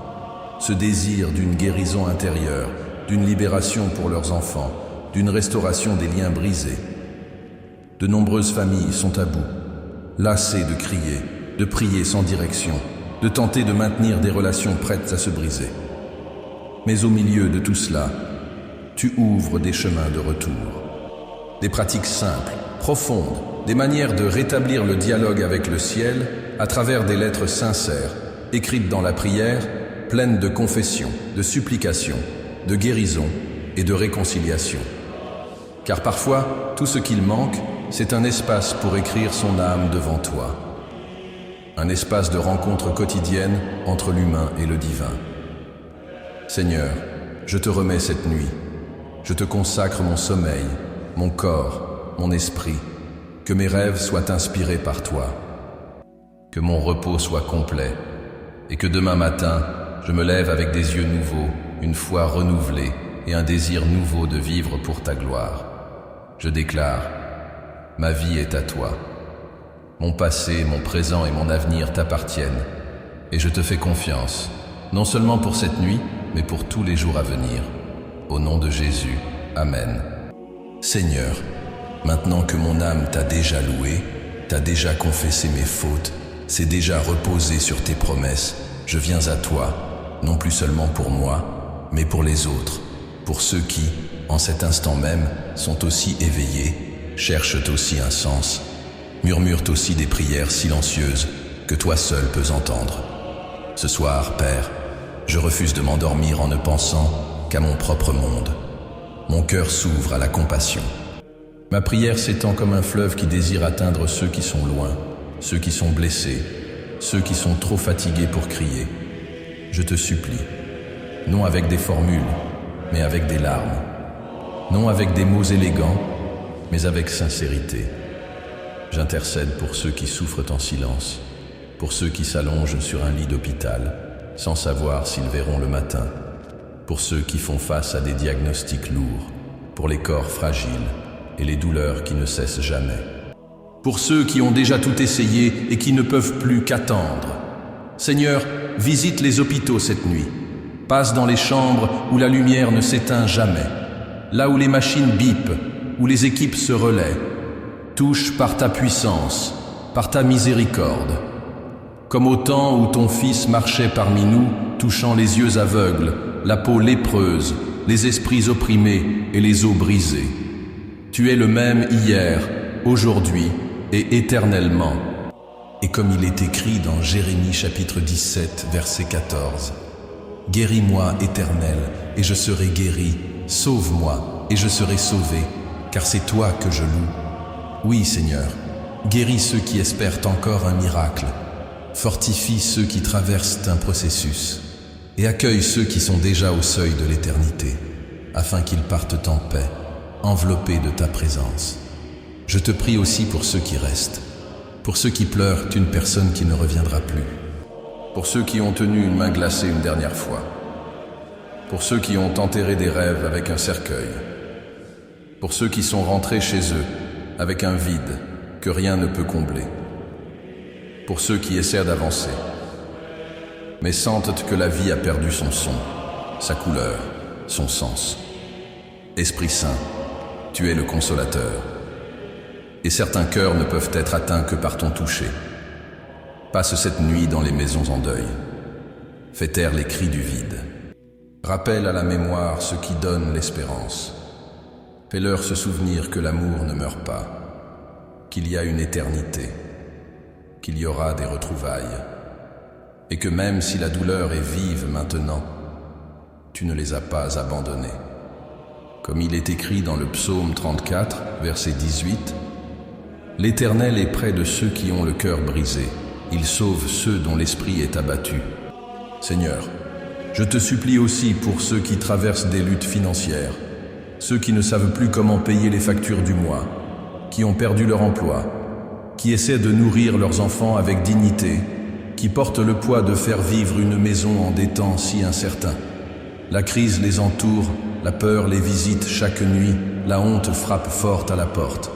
Ce désir d'une guérison intérieure, d'une libération pour leurs enfants, d'une restauration des liens brisés. De nombreuses familles sont à bout, lassées de crier, de prier sans direction, de tenter de maintenir des relations prêtes à se briser. Mais au milieu de tout cela, tu ouvres des chemins de retour. Des pratiques simples, profondes, des manières de rétablir le dialogue avec le ciel à travers des lettres sincères, écrites dans la prière, pleines de confession, de supplication, de guérison et de réconciliation. Car parfois, tout ce qu'il manque, c'est un espace pour écrire son âme devant toi. Un espace de rencontre quotidienne entre l'humain et le divin. Seigneur, je te remets cette nuit. Je te consacre mon sommeil, mon corps, mon esprit. Que mes rêves soient inspirés par toi. Que mon repos soit complet. Et que demain matin, je me lève avec des yeux nouveaux, une foi renouvelée et un désir nouveau de vivre pour ta gloire. Je déclare, ma vie est à toi. Mon passé, mon présent et mon avenir t'appartiennent. Et je te fais confiance, non seulement pour cette nuit, mais pour tous les jours à venir. Au nom de Jésus, Amen. Seigneur, maintenant que mon âme t'a déjà loué, t'a déjà confessé mes fautes, s'est déjà reposée sur tes promesses, je viens à toi, non plus seulement pour moi, mais pour les autres, pour ceux qui, en cet instant même, sont aussi éveillés, cherchent aussi un sens, murmurent aussi des prières silencieuses que toi seul peux entendre. Ce soir, Père, je refuse de m'endormir en ne pensant qu'à mon propre monde. Mon cœur s'ouvre à la compassion. Ma prière s'étend comme un fleuve qui désire atteindre ceux qui sont loin, ceux qui sont blessés, ceux qui sont trop fatigués pour crier. Je te supplie, non avec des formules, mais avec des larmes, non avec des mots élégants, mais avec sincérité. J'intercède pour ceux qui souffrent en silence, pour ceux qui s'allongent sur un lit d'hôpital, sans savoir s'ils verront le matin, pour ceux qui font face à des diagnostics lourds, pour les corps fragiles et les douleurs qui ne cessent jamais, pour ceux qui ont déjà tout essayé et qui ne peuvent plus qu'attendre. Seigneur, visite les hôpitaux cette nuit, passe dans les chambres où la lumière ne s'éteint jamais, là où les machines bipent, où les équipes se relaient. Touche par ta puissance, par ta miséricorde. Comme au temps où ton Fils marchait parmi nous, touchant les yeux aveugles, la peau lépreuse, les esprits opprimés et les os brisés. Tu es le même hier, aujourd'hui et éternellement. Et comme il est écrit dans Jérémie chapitre 17, verset 14, « Guéris-moi, Éternel, et je serai guéri. Sauve-moi, et je serai sauvé, car c'est toi que je loue. » Oui, Seigneur, guéris ceux qui espèrent encore un miracle, fortifie ceux qui traversent un processus, et accueille ceux qui sont déjà au seuil de l'éternité, afin qu'ils partent en paix, enveloppés de ta présence. Je te prie aussi pour ceux qui restent, pour ceux qui pleurent une personne qui ne reviendra plus, pour ceux qui ont tenu une main glacée une dernière fois, pour ceux qui ont enterré des rêves avec un cercueil, pour ceux qui sont rentrés chez eux avec un vide que rien ne peut combler, pour ceux qui essaient d'avancer, mais sentent que la vie a perdu son son, sa couleur, son sens. Esprit Saint, tu es le consolateur, et certains cœurs ne peuvent être atteints que par ton toucher. Passe cette nuit dans les maisons en deuil, fais taire les cris du vide, rappelle à la mémoire ce qui donne l'espérance. Fais-leur se souvenir que l'amour ne meurt pas, qu'il y a une éternité, qu'il y aura des retrouvailles, et que même si la douleur est vive maintenant, tu ne les as pas abandonnés. Comme il est écrit dans le psaume 34, verset 18, « L'Éternel est près de ceux qui ont le cœur brisé, il sauve ceux dont l'esprit est abattu. » Seigneur, je te supplie aussi pour ceux qui traversent des luttes financières, ceux qui ne savent plus comment payer les factures du mois, qui ont perdu leur emploi, qui essaient de nourrir leurs enfants avec dignité, qui portent le poids de faire vivre une maison en des temps si incertains. La crise les entoure, la peur les visite chaque nuit, la honte frappe fort à la porte.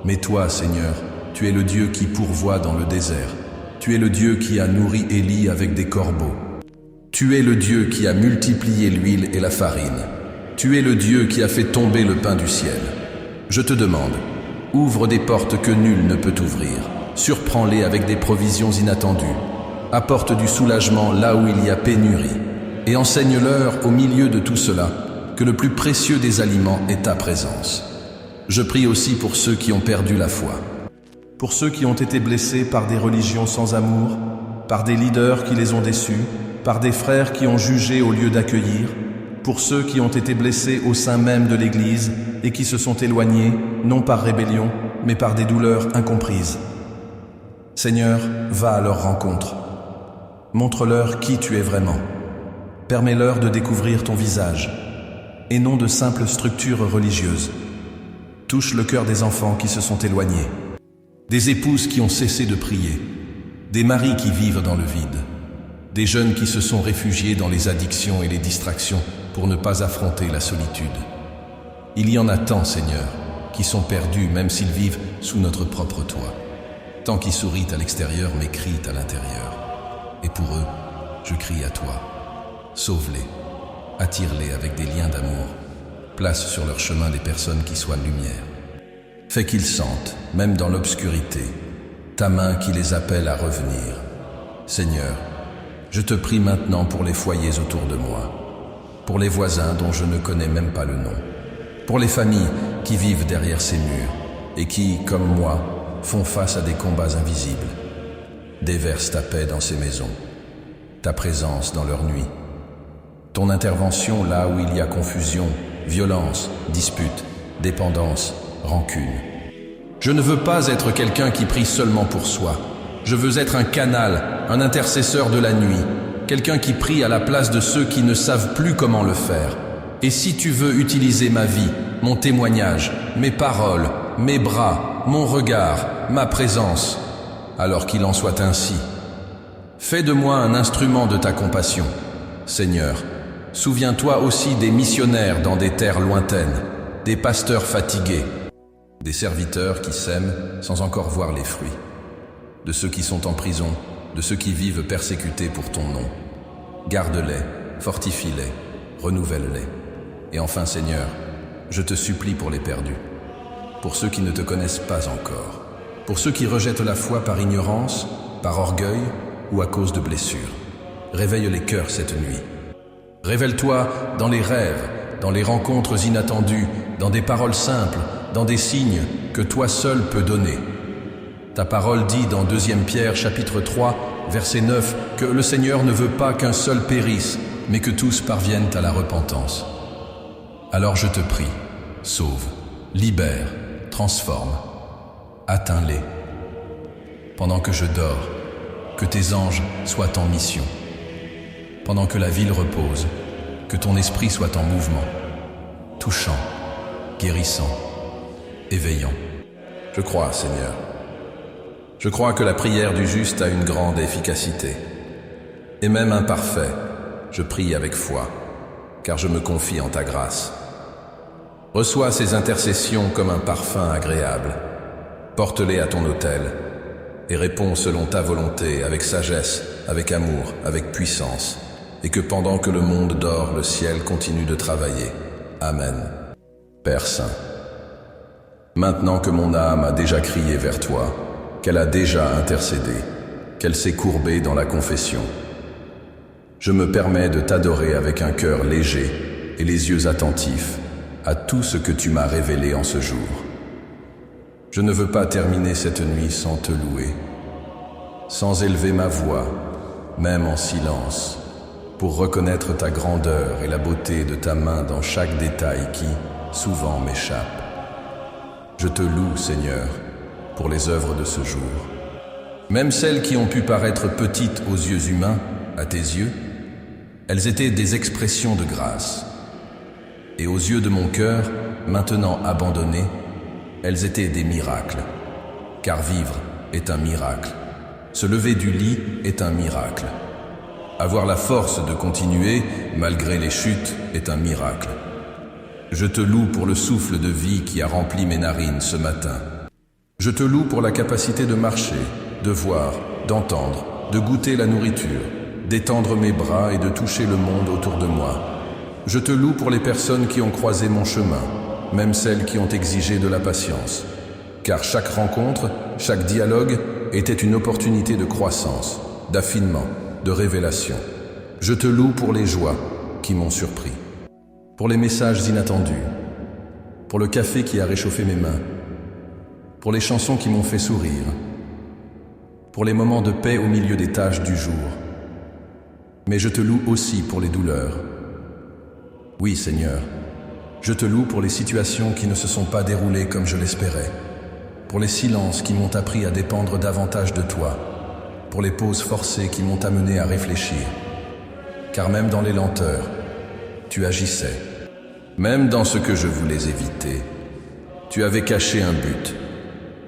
Mais toi, Seigneur, tu es le Dieu qui pourvoit dans le désert. Tu es le Dieu qui a nourri Élie avec des corbeaux. Tu es le Dieu qui a multiplié l'huile et la farine. Tu es le Dieu qui a fait tomber le pain du ciel. Je te demande, ouvre des portes que nul ne peut ouvrir. Surprends-les avec des provisions inattendues. Apporte du soulagement là où il y a pénurie. Et enseigne-leur au milieu de tout cela que le plus précieux des aliments est ta présence. Je prie aussi pour ceux qui ont perdu la foi. Pour ceux qui ont été blessés par des religions sans amour, par des leaders qui les ont déçus, par des frères qui ont jugé au lieu d'accueillir, pour ceux qui ont été blessés au sein même de l'Église et qui se sont éloignés, non par rébellion, mais par des douleurs incomprises. Seigneur, va à leur rencontre. Montre-leur qui tu es vraiment. Permets-leur de découvrir ton visage, et non de simples structures religieuses. Touche le cœur des enfants qui se sont éloignés, des épouses qui ont cessé de prier, des maris qui vivent dans le vide, des jeunes qui se sont réfugiés dans les addictions et les distractions pour ne pas affronter la solitude. Il y en a tant, Seigneur, qui sont perdus même s'ils vivent sous notre propre toit. Tant qui sourient à l'extérieur mais crient à l'intérieur. Et pour eux, je crie à toi. Sauve-les, attire-les avec des liens d'amour. Place sur leur chemin des personnes qui soient lumière. Fais qu'ils sentent, même dans l'obscurité, ta main qui les appelle à revenir. Seigneur, je te prie maintenant pour les foyers autour de moi, pour les voisins dont je ne connais même pas le nom, pour les familles qui vivent derrière ces murs et qui, comme moi, font face à des combats invisibles. Déverse ta paix dans ces maisons, ta présence dans leur nuit, ton intervention là où il y a confusion, violence, dispute, dépendance, rancune. Je ne veux pas être quelqu'un qui prie seulement pour soi. Je veux être un canal, un intercesseur de la nuit, quelqu'un qui prie à la place de ceux qui ne savent plus comment le faire. Et si tu veux utiliser ma vie, mon témoignage, mes paroles, mes bras, mon regard, ma présence, alors qu'il en soit ainsi. Fais de moi un instrument de ta compassion. Seigneur, souviens-toi aussi des missionnaires dans des terres lointaines, des pasteurs fatigués, des serviteurs qui sèment sans encore voir les fruits, de ceux qui sont en prison, de ceux qui vivent persécutés pour ton nom. Garde-les, fortifie-les, renouvelle-les. Et enfin, Seigneur, je te supplie pour les perdus, pour ceux qui ne te connaissent pas encore, pour ceux qui rejettent la foi par ignorance, par orgueil ou à cause de blessures. Réveille les cœurs cette nuit. Révèle-toi dans les rêves, dans les rencontres inattendues, dans des paroles simples, dans des signes que toi seul peux donner. Ta parole dit dans 2 Pierre chapitre 3, verset 9, que le Seigneur ne veut pas qu'un seul périsse, mais que tous parviennent à la repentance. Alors je te prie, sauve, libère, transforme, atteins-les. Pendant que je dors, que tes anges soient en mission. Pendant que la ville repose, que ton esprit soit en mouvement, touchant, guérissant, éveillant. Je crois, Seigneur. Je crois que la prière du juste a une grande efficacité. Et même imparfait, je prie avec foi, car je me confie en ta grâce. Reçois ces intercessions comme un parfum agréable. Porte-les à ton autel et réponds selon ta volonté, avec sagesse, avec amour, avec puissance. Et que pendant que le monde dort, le ciel continue de travailler. Amen. Père Saint, maintenant que mon âme a déjà crié vers toi, qu'elle a déjà intercédé, qu'elle s'est courbée dans la confession, je me permets de t'adorer avec un cœur léger et les yeux attentifs à tout ce que tu m'as révélé en ce jour. Je ne veux pas terminer cette nuit sans te louer, sans élever ma voix, même en silence, pour reconnaître ta grandeur et la beauté de ta main dans chaque détail qui, souvent, m'échappe. Je te loue, Seigneur, pour les œuvres de ce jour. Même celles qui ont pu paraître petites aux yeux humains, à tes yeux, elles étaient des expressions de grâce. Et aux yeux de mon cœur, maintenant abandonné, elles étaient des miracles. Car vivre est un miracle. Se lever du lit est un miracle. Avoir la force de continuer, malgré les chutes, est un miracle. Je te loue pour le souffle de vie qui a rempli mes narines ce matin. Je te loue pour la capacité de marcher, de voir, d'entendre, de goûter la nourriture, d'étendre mes bras et de toucher le monde autour de moi. Je te loue pour les personnes qui ont croisé mon chemin, même celles qui ont exigé de la patience. Car chaque rencontre, chaque dialogue était une opportunité de croissance, d'affinement, de révélation. Je te loue pour les joies qui m'ont surpris, pour les messages inattendus, pour le café qui a réchauffé mes mains, pour les chansons qui m'ont fait sourire, pour les moments de paix au milieu des tâches du jour. Mais je te loue aussi pour les douleurs. Oui, Seigneur, je te loue pour les situations qui ne se sont pas déroulées comme je l'espérais, pour les silences qui m'ont appris à dépendre davantage de toi, pour les pauses forcées qui m'ont amené à réfléchir. Car même dans les lenteurs, tu agissais. Même dans ce que je voulais éviter, tu avais caché un but.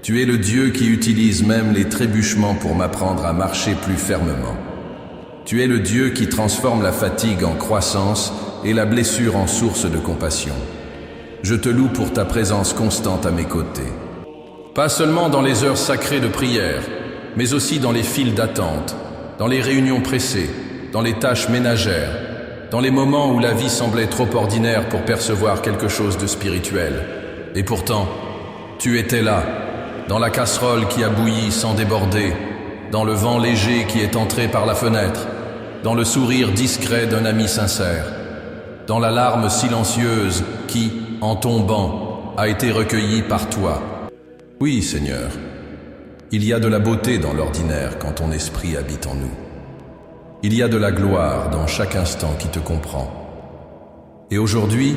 Tu es le Dieu qui utilise même les trébuchements pour m'apprendre à marcher plus fermement. Tu es le Dieu qui transforme la fatigue en croissance et la blessure en source de compassion. Je te loue pour ta présence constante à mes côtés. Pas seulement dans les heures sacrées de prière, mais aussi dans les files d'attente, dans les réunions pressées, dans les tâches ménagères, dans les moments où la vie semblait trop ordinaire pour percevoir quelque chose de spirituel. Et pourtant, tu étais là, dans la casserole qui a bouilli sans déborder, dans le vent léger qui est entré par la fenêtre, dans le sourire discret d'un ami sincère, dans la larme silencieuse qui, en tombant, a été recueillie par toi. Oui, Seigneur, il y a de la beauté dans l'ordinaire quand ton esprit habite en nous. Il y a de la gloire dans chaque instant qui te comprend. Et aujourd'hui,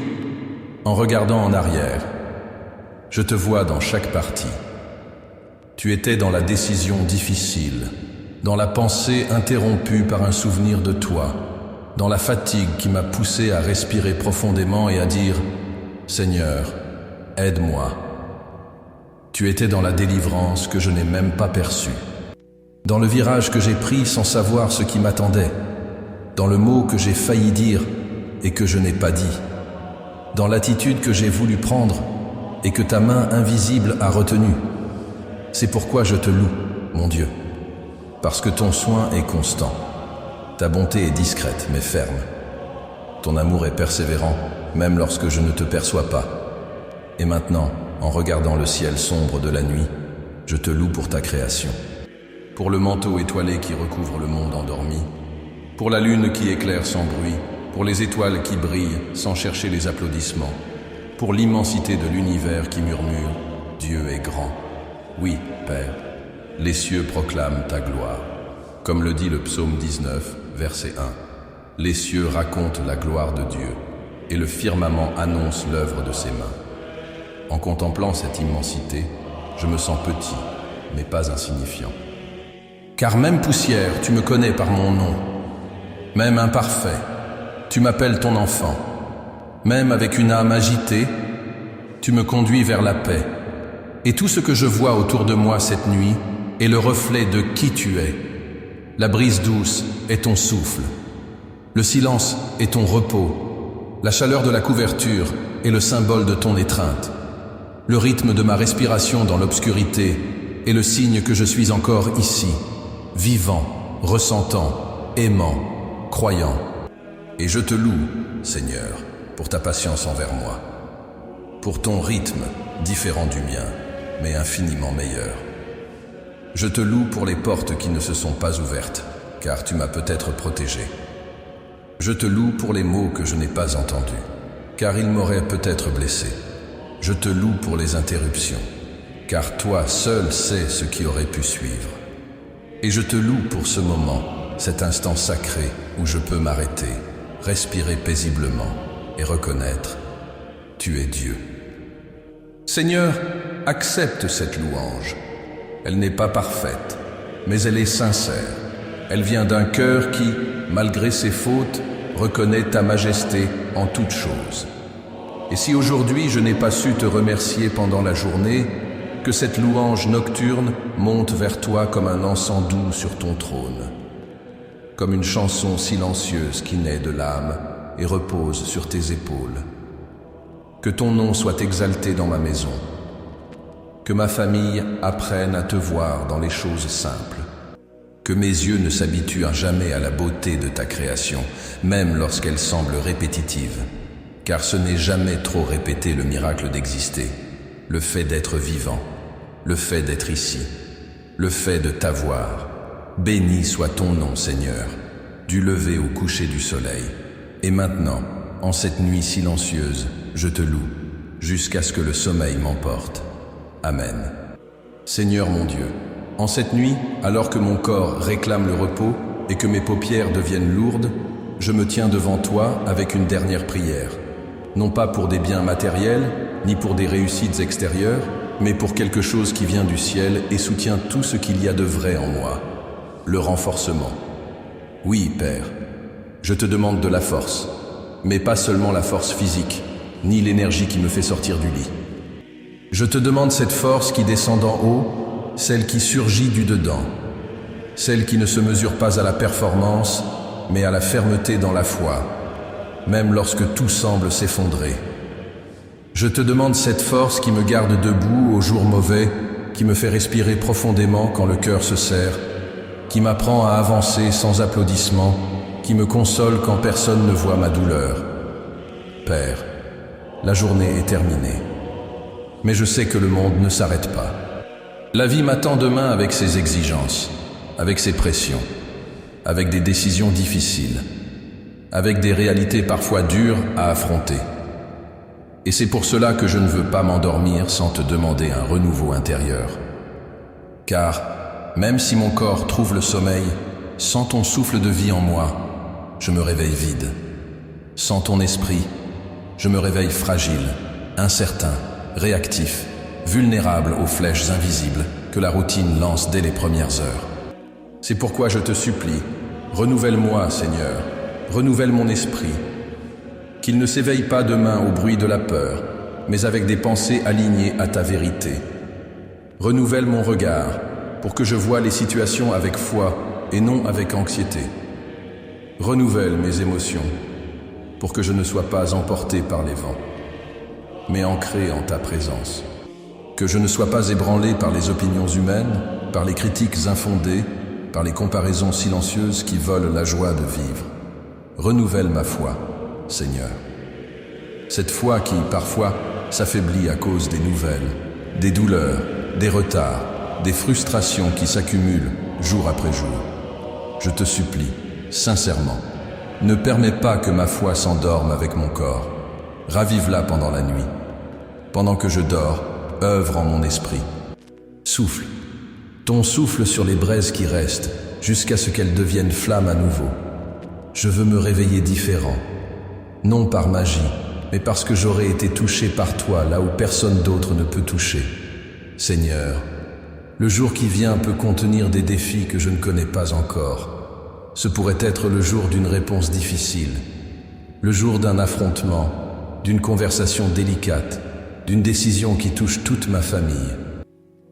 en regardant en arrière, je te vois dans chaque partie. Tu étais dans la décision difficile, dans la pensée interrompue par un souvenir de toi, dans la fatigue qui m'a poussé à respirer profondément et à dire « Seigneur, aide-moi ». Tu étais dans la délivrance que je n'ai même pas perçue, dans le virage que j'ai pris sans savoir ce qui m'attendait, dans le mot que j'ai failli dire et que je n'ai pas dit, dans l'attitude que j'ai voulu prendre et que ta main invisible a retenue. C'est pourquoi je te loue, mon Dieu, parce que ton soin est constant. Ta bonté est discrète mais ferme. Ton amour est persévérant, même lorsque je ne te perçois pas. Et maintenant, en regardant le ciel sombre de la nuit, je te loue pour ta création. Pour le manteau étoilé qui recouvre le monde endormi, pour la lune qui éclaire sans bruit, pour les étoiles qui brillent sans chercher les applaudissements, pour l'immensité de l'univers qui murmure « Dieu est grand ». Oui, Père, les cieux proclament ta gloire. Comme le dit le psaume 19, verset 1, les cieux racontent la gloire de Dieu et le firmament annonce l'œuvre de ses mains. En contemplant cette immensité, je me sens petit, mais pas insignifiant. Car même poussière, tu me connais par mon nom. Même imparfait, tu m'appelles ton enfant. Même avec une âme agitée, tu me conduis vers la paix. Et tout ce que je vois autour de moi cette nuit est le reflet de qui tu es. La brise douce est ton souffle. Le silence est ton repos. La chaleur de la couverture est le symbole de ton étreinte. Le rythme de ma respiration dans l'obscurité est le signe que je suis encore ici, vivant, ressentant, aimant, croyant. Et je te loue, Seigneur, pour ta patience envers moi, pour ton rythme différent du mien, mais infiniment meilleur. Je te loue pour les portes qui ne se sont pas ouvertes, car tu m'as peut-être protégé. Je te loue pour les mots que je n'ai pas entendus, car ils m'auraient peut-être blessé. Je te loue pour les interruptions, car toi seul sais ce qui aurait pu suivre. Et je te loue pour ce moment, cet instant sacré où je peux m'arrêter, respirer paisiblement et reconnaître « Tu es Dieu ». Seigneur, accepte cette louange. Elle n'est pas parfaite, mais elle est sincère. Elle vient d'un cœur qui, malgré ses fautes, reconnaît ta majesté en toutes choses. Et si aujourd'hui je n'ai pas su te remercier pendant la journée, que cette louange nocturne monte vers toi comme un encens doux sur ton trône, comme une chanson silencieuse qui naît de l'âme et repose sur tes épaules. Que ton nom soit exalté dans ma maison, que ma famille apprenne à te voir dans les choses simples, que mes yeux ne s'habituent à jamais à la beauté de ta création, même lorsqu'elle semble répétitive, car ce n'est jamais trop répéter le miracle d'exister, le fait d'être vivant, le fait d'être ici, le fait de t'avoir. Béni soit ton nom, Seigneur, du lever au coucher du soleil. Et maintenant, en cette nuit silencieuse, je te loue, jusqu'à ce que le sommeil m'emporte. Amen. Seigneur mon Dieu, en cette nuit, alors que mon corps réclame le repos et que mes paupières deviennent lourdes, je me tiens devant toi avec une dernière prière. Non pas pour des biens matériels, ni pour des réussites extérieures, mais pour quelque chose qui vient du ciel et soutient tout ce qu'il y a de vrai en moi. Le renforcement. Oui, Père, je te demande de la force, mais pas seulement la force physique, ni l'énergie qui me fait sortir du lit. Je te demande cette force qui descend d'en haut, celle qui surgit du dedans, celle qui ne se mesure pas à la performance, mais à la fermeté dans la foi, même lorsque tout semble s'effondrer. Je te demande cette force qui me garde debout aux jours mauvais, qui me fait respirer profondément quand le cœur se serre, qui m'apprend à avancer sans applaudissements, qui me console quand personne ne voit ma douleur. Père, la journée est terminée, mais je sais que le monde ne s'arrête pas. La vie m'attend demain avec ses exigences, avec ses pressions, avec des décisions difficiles, avec des réalités parfois dures à affronter. Et c'est pour cela que je ne veux pas m'endormir sans te demander un renouveau intérieur. Car, même si mon corps trouve le sommeil, sans ton souffle de vie en moi, je me réveille vide. Sans ton esprit, je me réveille fragile, incertain, réactif, vulnérable aux flèches invisibles que la routine lance dès les premières heures. C'est pourquoi je te supplie, renouvelle-moi, Seigneur, renouvelle mon esprit, qu'il ne s'éveille pas demain au bruit de la peur, mais avec des pensées alignées à ta vérité. Renouvelle mon regard, pour que je voie les situations avec foi et non avec anxiété. Renouvelle mes émotions, pour que je ne sois pas emporté par les vents, mais ancré en ta présence. Que je ne sois pas ébranlé par les opinions humaines, par les critiques infondées, par les comparaisons silencieuses qui volent la joie de vivre. Renouvelle ma foi, Seigneur. Cette foi qui, parfois, s'affaiblit à cause des nouvelles, des douleurs, des retards, des frustrations qui s'accumulent jour après jour. Je te supplie, sincèrement, ne permets pas que ma foi s'endorme avec mon corps. Ravive-la pendant la nuit. Pendant que je dors, œuvre en mon esprit. Souffle, ton souffle sur les braises qui restent, jusqu'à ce qu'elles deviennent flammes à nouveau. Je veux me réveiller différent, non par magie, mais parce que j'aurai été touché par toi là où personne d'autre ne peut toucher. Seigneur, le jour qui vient peut contenir des défis que je ne connais pas encore. Ce pourrait être le jour d'une réponse difficile, le jour d'un affrontement, d'une conversation délicate, d'une décision qui touche toute ma famille.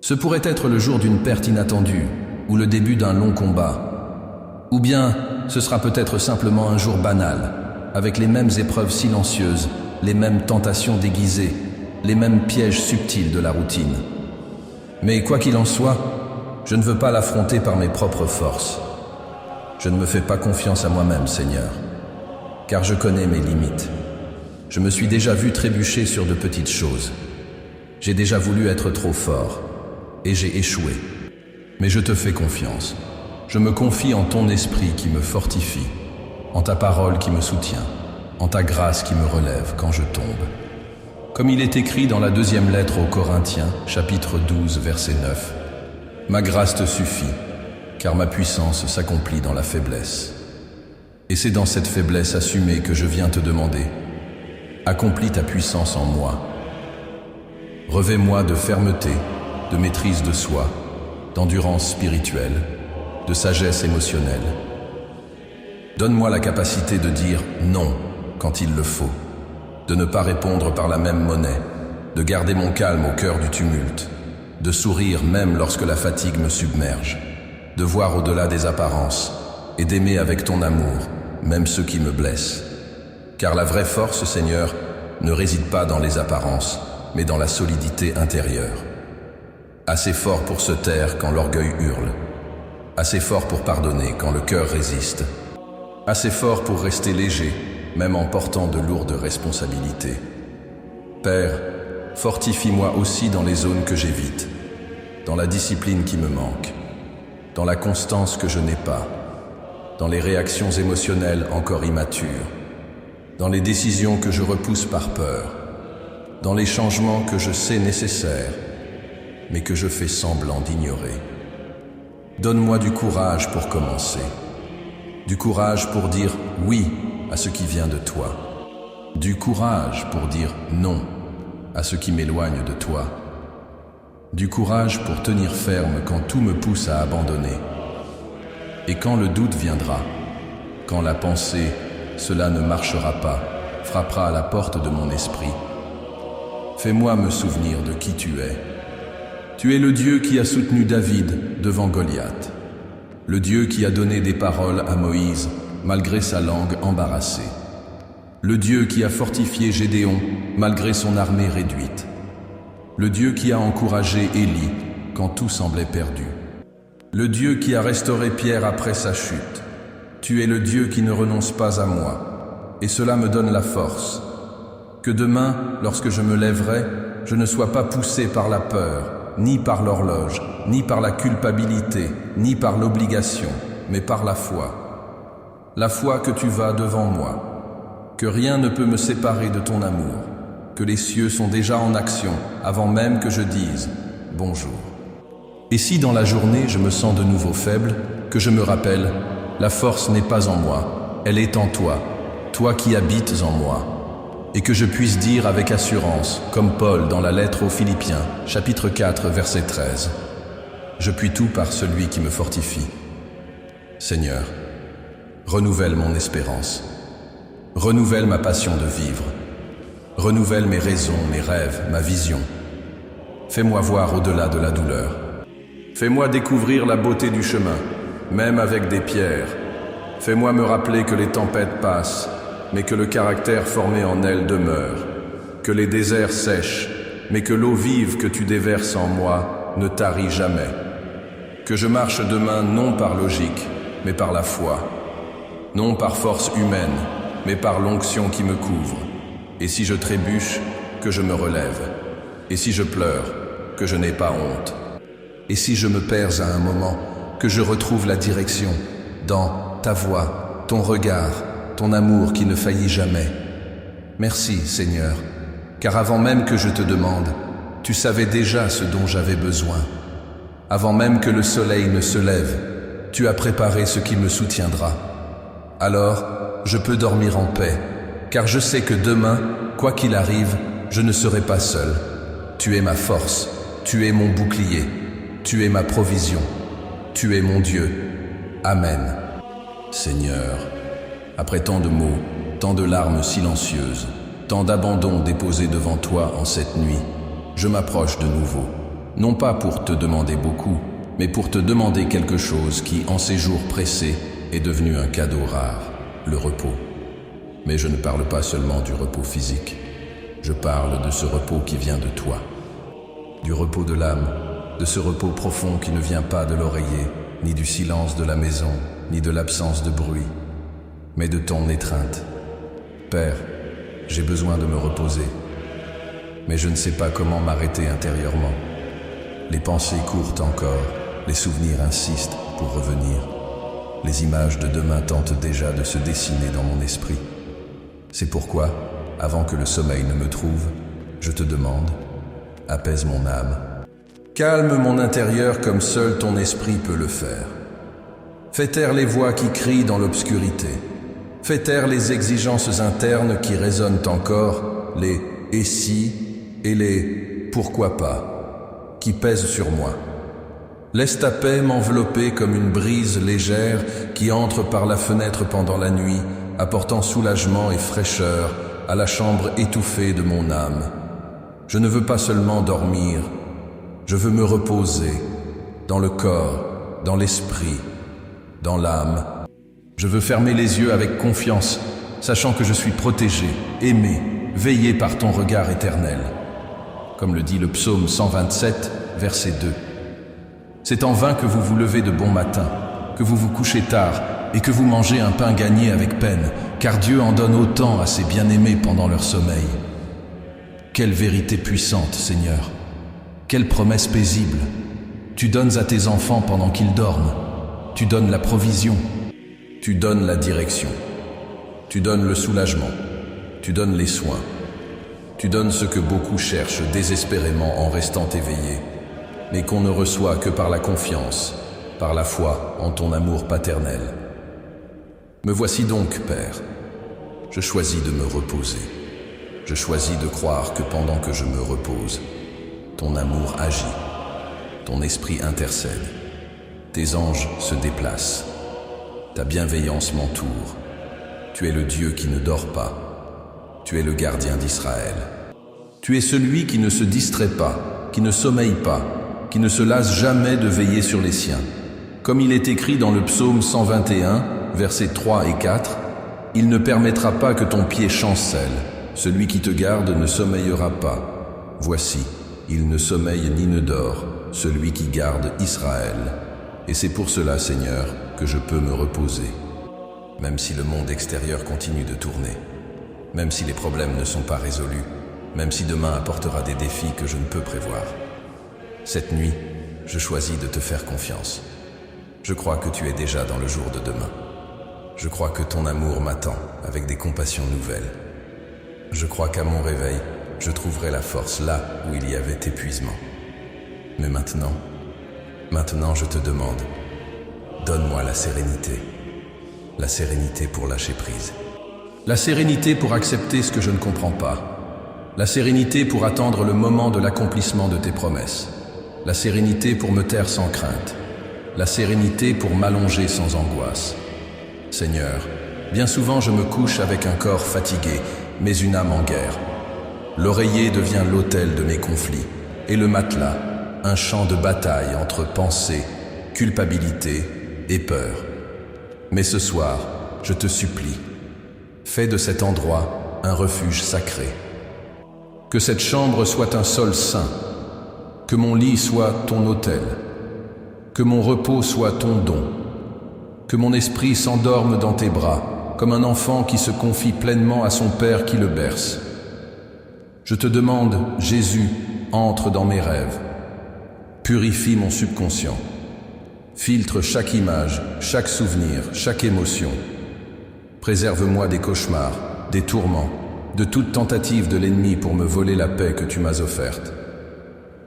Ce pourrait être le jour d'une perte inattendue, ou le début d'un long combat. Ou bien, ce sera peut-être simplement un jour banal, avec les mêmes épreuves silencieuses, les mêmes tentations déguisées, les mêmes pièges subtils de la routine. Mais quoi qu'il en soit, je ne veux pas l'affronter par mes propres forces. Je ne me fais pas confiance à moi-même, Seigneur, car je connais mes limites. Je me suis déjà vu trébucher sur de petites choses. J'ai déjà voulu être trop fort, et j'ai échoué. Mais je te fais confiance. Je me confie en ton esprit qui me fortifie, en ta parole qui me soutient, en ta grâce qui me relève quand je tombe. Comme il est écrit dans la deuxième lettre aux Corinthiens, chapitre 12, verset 9, « Ma grâce te suffit, car ma puissance s'accomplit dans la faiblesse. » Et c'est dans cette faiblesse assumée que je viens te demander, accomplis ta puissance en moi. Revêt-moi de fermeté, de maîtrise de soi, d'endurance spirituelle, de sagesse émotionnelle. Donne-moi la capacité de dire non quand il le faut, de ne pas répondre par la même monnaie, de garder mon calme au cœur du tumulte, de sourire même lorsque la fatigue me submerge, de voir au-delà des apparences et d'aimer avec ton amour, même ceux qui me blessent. Car la vraie force, Seigneur, ne réside pas dans les apparences, mais dans la solidité intérieure. Assez fort pour se taire quand l'orgueil hurle, assez fort pour pardonner quand le cœur résiste, assez fort pour rester léger, même en portant de lourdes responsabilités. Père, fortifie-moi aussi dans les zones que j'évite, dans la discipline qui me manque, dans la constance que je n'ai pas, dans les réactions émotionnelles encore immatures, dans les décisions que je repousse par peur, dans les changements que je sais nécessaires, mais que je fais semblant d'ignorer. Donne-moi du courage pour commencer, du courage pour dire oui à ce qui vient de toi, du courage pour dire non à ce qui m'éloigne de toi, du courage pour tenir ferme quand tout me pousse à abandonner. Et quand le doute viendra, quand la pensée « cela ne marchera pas » frappera à la porte de mon esprit, fais-moi me souvenir de qui tu es. Tu es le Dieu qui a soutenu David devant Goliath, le Dieu qui a donné des paroles à Moïse malgré sa langue embarrassée, le Dieu qui a fortifié Gédéon malgré son armée réduite, le Dieu qui a encouragé Élie quand tout semblait perdu, le Dieu qui a restauré Pierre après sa chute. Tu es le Dieu qui ne renonce pas à moi, et cela me donne la force. Que demain, lorsque je me lèverai, je ne sois pas poussé par la peur, ni par l'horloge, ni par la culpabilité, ni par l'obligation, mais par la foi. La foi que tu vas devant moi, que rien ne peut me séparer de ton amour, que les cieux sont déjà en action avant même que je dise « bonjour ». Et si dans la journée je me sens de nouveau faible, que je me rappelle « la force n'est pas en moi, elle est en toi, toi qui habites en moi ». Et que je puisse dire avec assurance, comme Paul dans la lettre aux Philippiens, chapitre 4, verset 13, « Je puis tout par celui qui me fortifie ». Seigneur, renouvelle mon espérance, renouvelle ma passion de vivre, renouvelle mes raisons, mes rêves, ma vision. Fais-moi voir au-delà de la douleur. Fais-moi découvrir la beauté du chemin, même avec des pierres. Fais-moi me rappeler que les tempêtes passent, mais que le caractère formé en elles demeure, que les déserts sèchent, mais que l'eau vive que tu déverses en moi ne tarit jamais, que je marche demain non par logique, mais par la foi, non par force humaine, mais par l'onction qui me couvre, et si je trébuche, que je me relève, et si je pleure, que je n'ai pas honte, et si je me perds à un moment, que je retrouve la direction, dans ta voix, ton regard, ton amour qui ne faillit jamais. Merci, Seigneur, car avant même que je te demande, tu savais déjà ce dont j'avais besoin. Avant même que le soleil ne se lève, tu as préparé ce qui me soutiendra. Alors, je peux dormir en paix, car je sais que demain, quoi qu'il arrive, je ne serai pas seul. Tu es ma force, tu es mon bouclier, tu es ma provision, tu es mon Dieu. Amen. Seigneur, après tant de mots, tant de larmes silencieuses, tant d'abandon déposé devant toi en cette nuit, je m'approche de nouveau, non pas pour te demander beaucoup, mais pour te demander quelque chose qui, en ces jours pressés, est devenu un cadeau rare, le repos. Mais je ne parle pas seulement du repos physique, je parle de ce repos qui vient de toi, du repos de l'âme, de ce repos profond qui ne vient pas de l'oreiller, ni du silence de la maison, ni de l'absence de bruit, mais de ton étreinte. Père, j'ai besoin de me reposer, mais je ne sais pas comment m'arrêter intérieurement. Les pensées courent encore, les souvenirs insistent pour revenir. Les images de demain tentent déjà de se dessiner dans mon esprit. C'est pourquoi, avant que le sommeil ne me trouve, je te demande, apaise mon âme. Calme mon intérieur comme seul ton esprit peut le faire. Fais taire les voix qui crient dans l'obscurité. Fais taire les exigences internes qui résonnent encore, les « et si » et les « pourquoi pas » qui pèsent sur moi. Laisse ta paix m'envelopper comme une brise légère qui entre par la fenêtre pendant la nuit, apportant soulagement et fraîcheur à la chambre étouffée de mon âme. Je ne veux pas seulement dormir, je veux me reposer dans le corps, dans l'esprit, dans l'âme. Je veux fermer les yeux avec confiance, sachant que je suis protégé, aimé, veillé par ton regard éternel. Comme le dit le psaume 127, verset 2. C'est en vain que vous vous levez de bon matin, que vous vous couchez tard et que vous mangez un pain gagné avec peine, car Dieu en donne autant à ses bien-aimés pendant leur sommeil. Quelle vérité puissante, Seigneur! Quelle promesse paisible! Tu donnes à tes enfants pendant qu'ils dorment. Tu donnes la provision. Tu donnes la direction. Tu donnes le soulagement. Tu donnes les soins. Tu donnes ce que beaucoup cherchent désespérément en restant éveillés. mais qu'on ne reçoit que par la confiance, par la foi en ton amour paternel. Me voici donc, Père. Je choisis de me reposer. Je choisis de croire que pendant que je me repose, ton amour agit, ton esprit intercède, tes anges se déplacent, ta bienveillance m'entoure. Tu es le Dieu qui ne dort pas. Tu es le gardien d'Israël. Tu es celui qui ne se distrait pas, qui ne sommeille pas, qui ne se lasse jamais de veiller sur les siens. Comme il est écrit dans le psaume 121, versets 3 et 4, « Il ne permettra pas que ton pied chancelle. Celui qui te garde ne sommeillera pas. Voici, il ne sommeille ni ne dort, celui qui garde Israël. Et c'est pour cela, Seigneur, que je peux me reposer. Même si le monde extérieur continue de tourner, même si les problèmes ne sont pas résolus, même si demain apportera des défis que je ne peux prévoir. Cette nuit, je choisis de te faire confiance. Je crois que tu es déjà dans le jour de demain. Je crois que ton amour m'attend avec des compassions nouvelles. Je crois qu'à mon réveil, je trouverai la force là où il y avait épuisement. Mais maintenant je te demande, donne-moi la sérénité pour lâcher prise. La sérénité pour accepter ce que je ne comprends pas. La sérénité pour attendre le moment de l'accomplissement de tes promesses. La sérénité pour me taire sans crainte. La sérénité pour m'allonger sans angoisse. Seigneur, bien souvent je me couche avec un corps fatigué, mais une âme en guerre. L'oreiller devient l'autel de mes conflits, et le matelas, un champ de bataille entre pensée, culpabilité et peur. Mais ce soir, je te supplie, fais de cet endroit un refuge sacré. Que cette chambre soit un sol saint, que mon lit soit ton autel, que mon repos soit ton don, que mon esprit s'endorme dans tes bras, comme un enfant qui se confie pleinement à son Père qui le berce. Je te demande, Jésus, entre dans mes rêves, purifie mon subconscient, filtre chaque image, chaque souvenir, chaque émotion. Préserve-moi des cauchemars, des tourments, de toute tentative de l'ennemi pour me voler la paix que tu m'as offerte.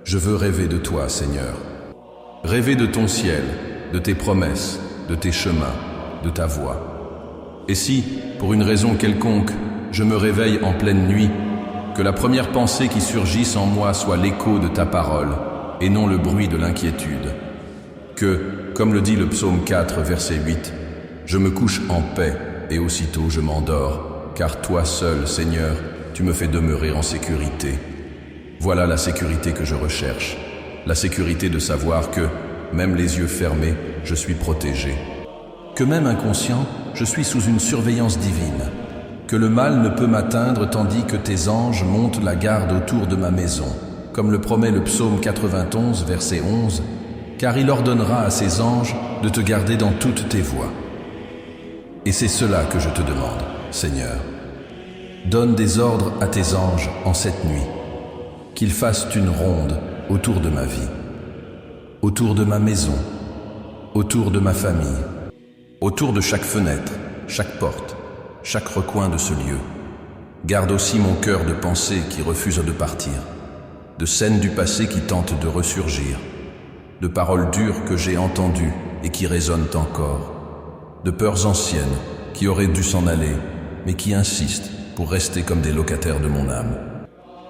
Je veux rêver de toi, Seigneur. Rêver de ton ciel, de tes promesses, de tes chemins, de ta voix. Et si, pour une raison quelconque, je me réveille en pleine nuit, que la première pensée qui surgisse en moi soit l'écho de ta parole, et non le bruit de l'inquiétude. Que, comme le dit le psaume 4, verset 8, je me couche en paix, et aussitôt je m'endors, car toi seul, Seigneur, tu me fais demeurer en sécurité. Voilà la sécurité que je recherche, la sécurité de savoir que, même les yeux fermés, je suis protégé. Que même inconscient, je suis sous une surveillance divine. Que le mal ne peut m'atteindre tandis que tes anges montent la garde autour de ma maison, comme le promet le psaume 91, verset 11, car il ordonnera à ses anges de te garder dans toutes tes voies. Et c'est cela que je te demande, Seigneur. Donne des ordres à tes anges en cette nuit, qu'ils fassent une ronde autour de ma vie, autour de ma maison, autour de ma famille, autour de chaque fenêtre, chaque porte, chaque recoin de ce lieu. Garde aussi mon cœur de pensées qui refusent de partir, de scènes du passé qui tentent de ressurgir, de paroles dures que j'ai entendues et qui résonnent encore, de peurs anciennes qui auraient dû s'en aller, mais qui insistent pour rester comme des locataires de mon âme.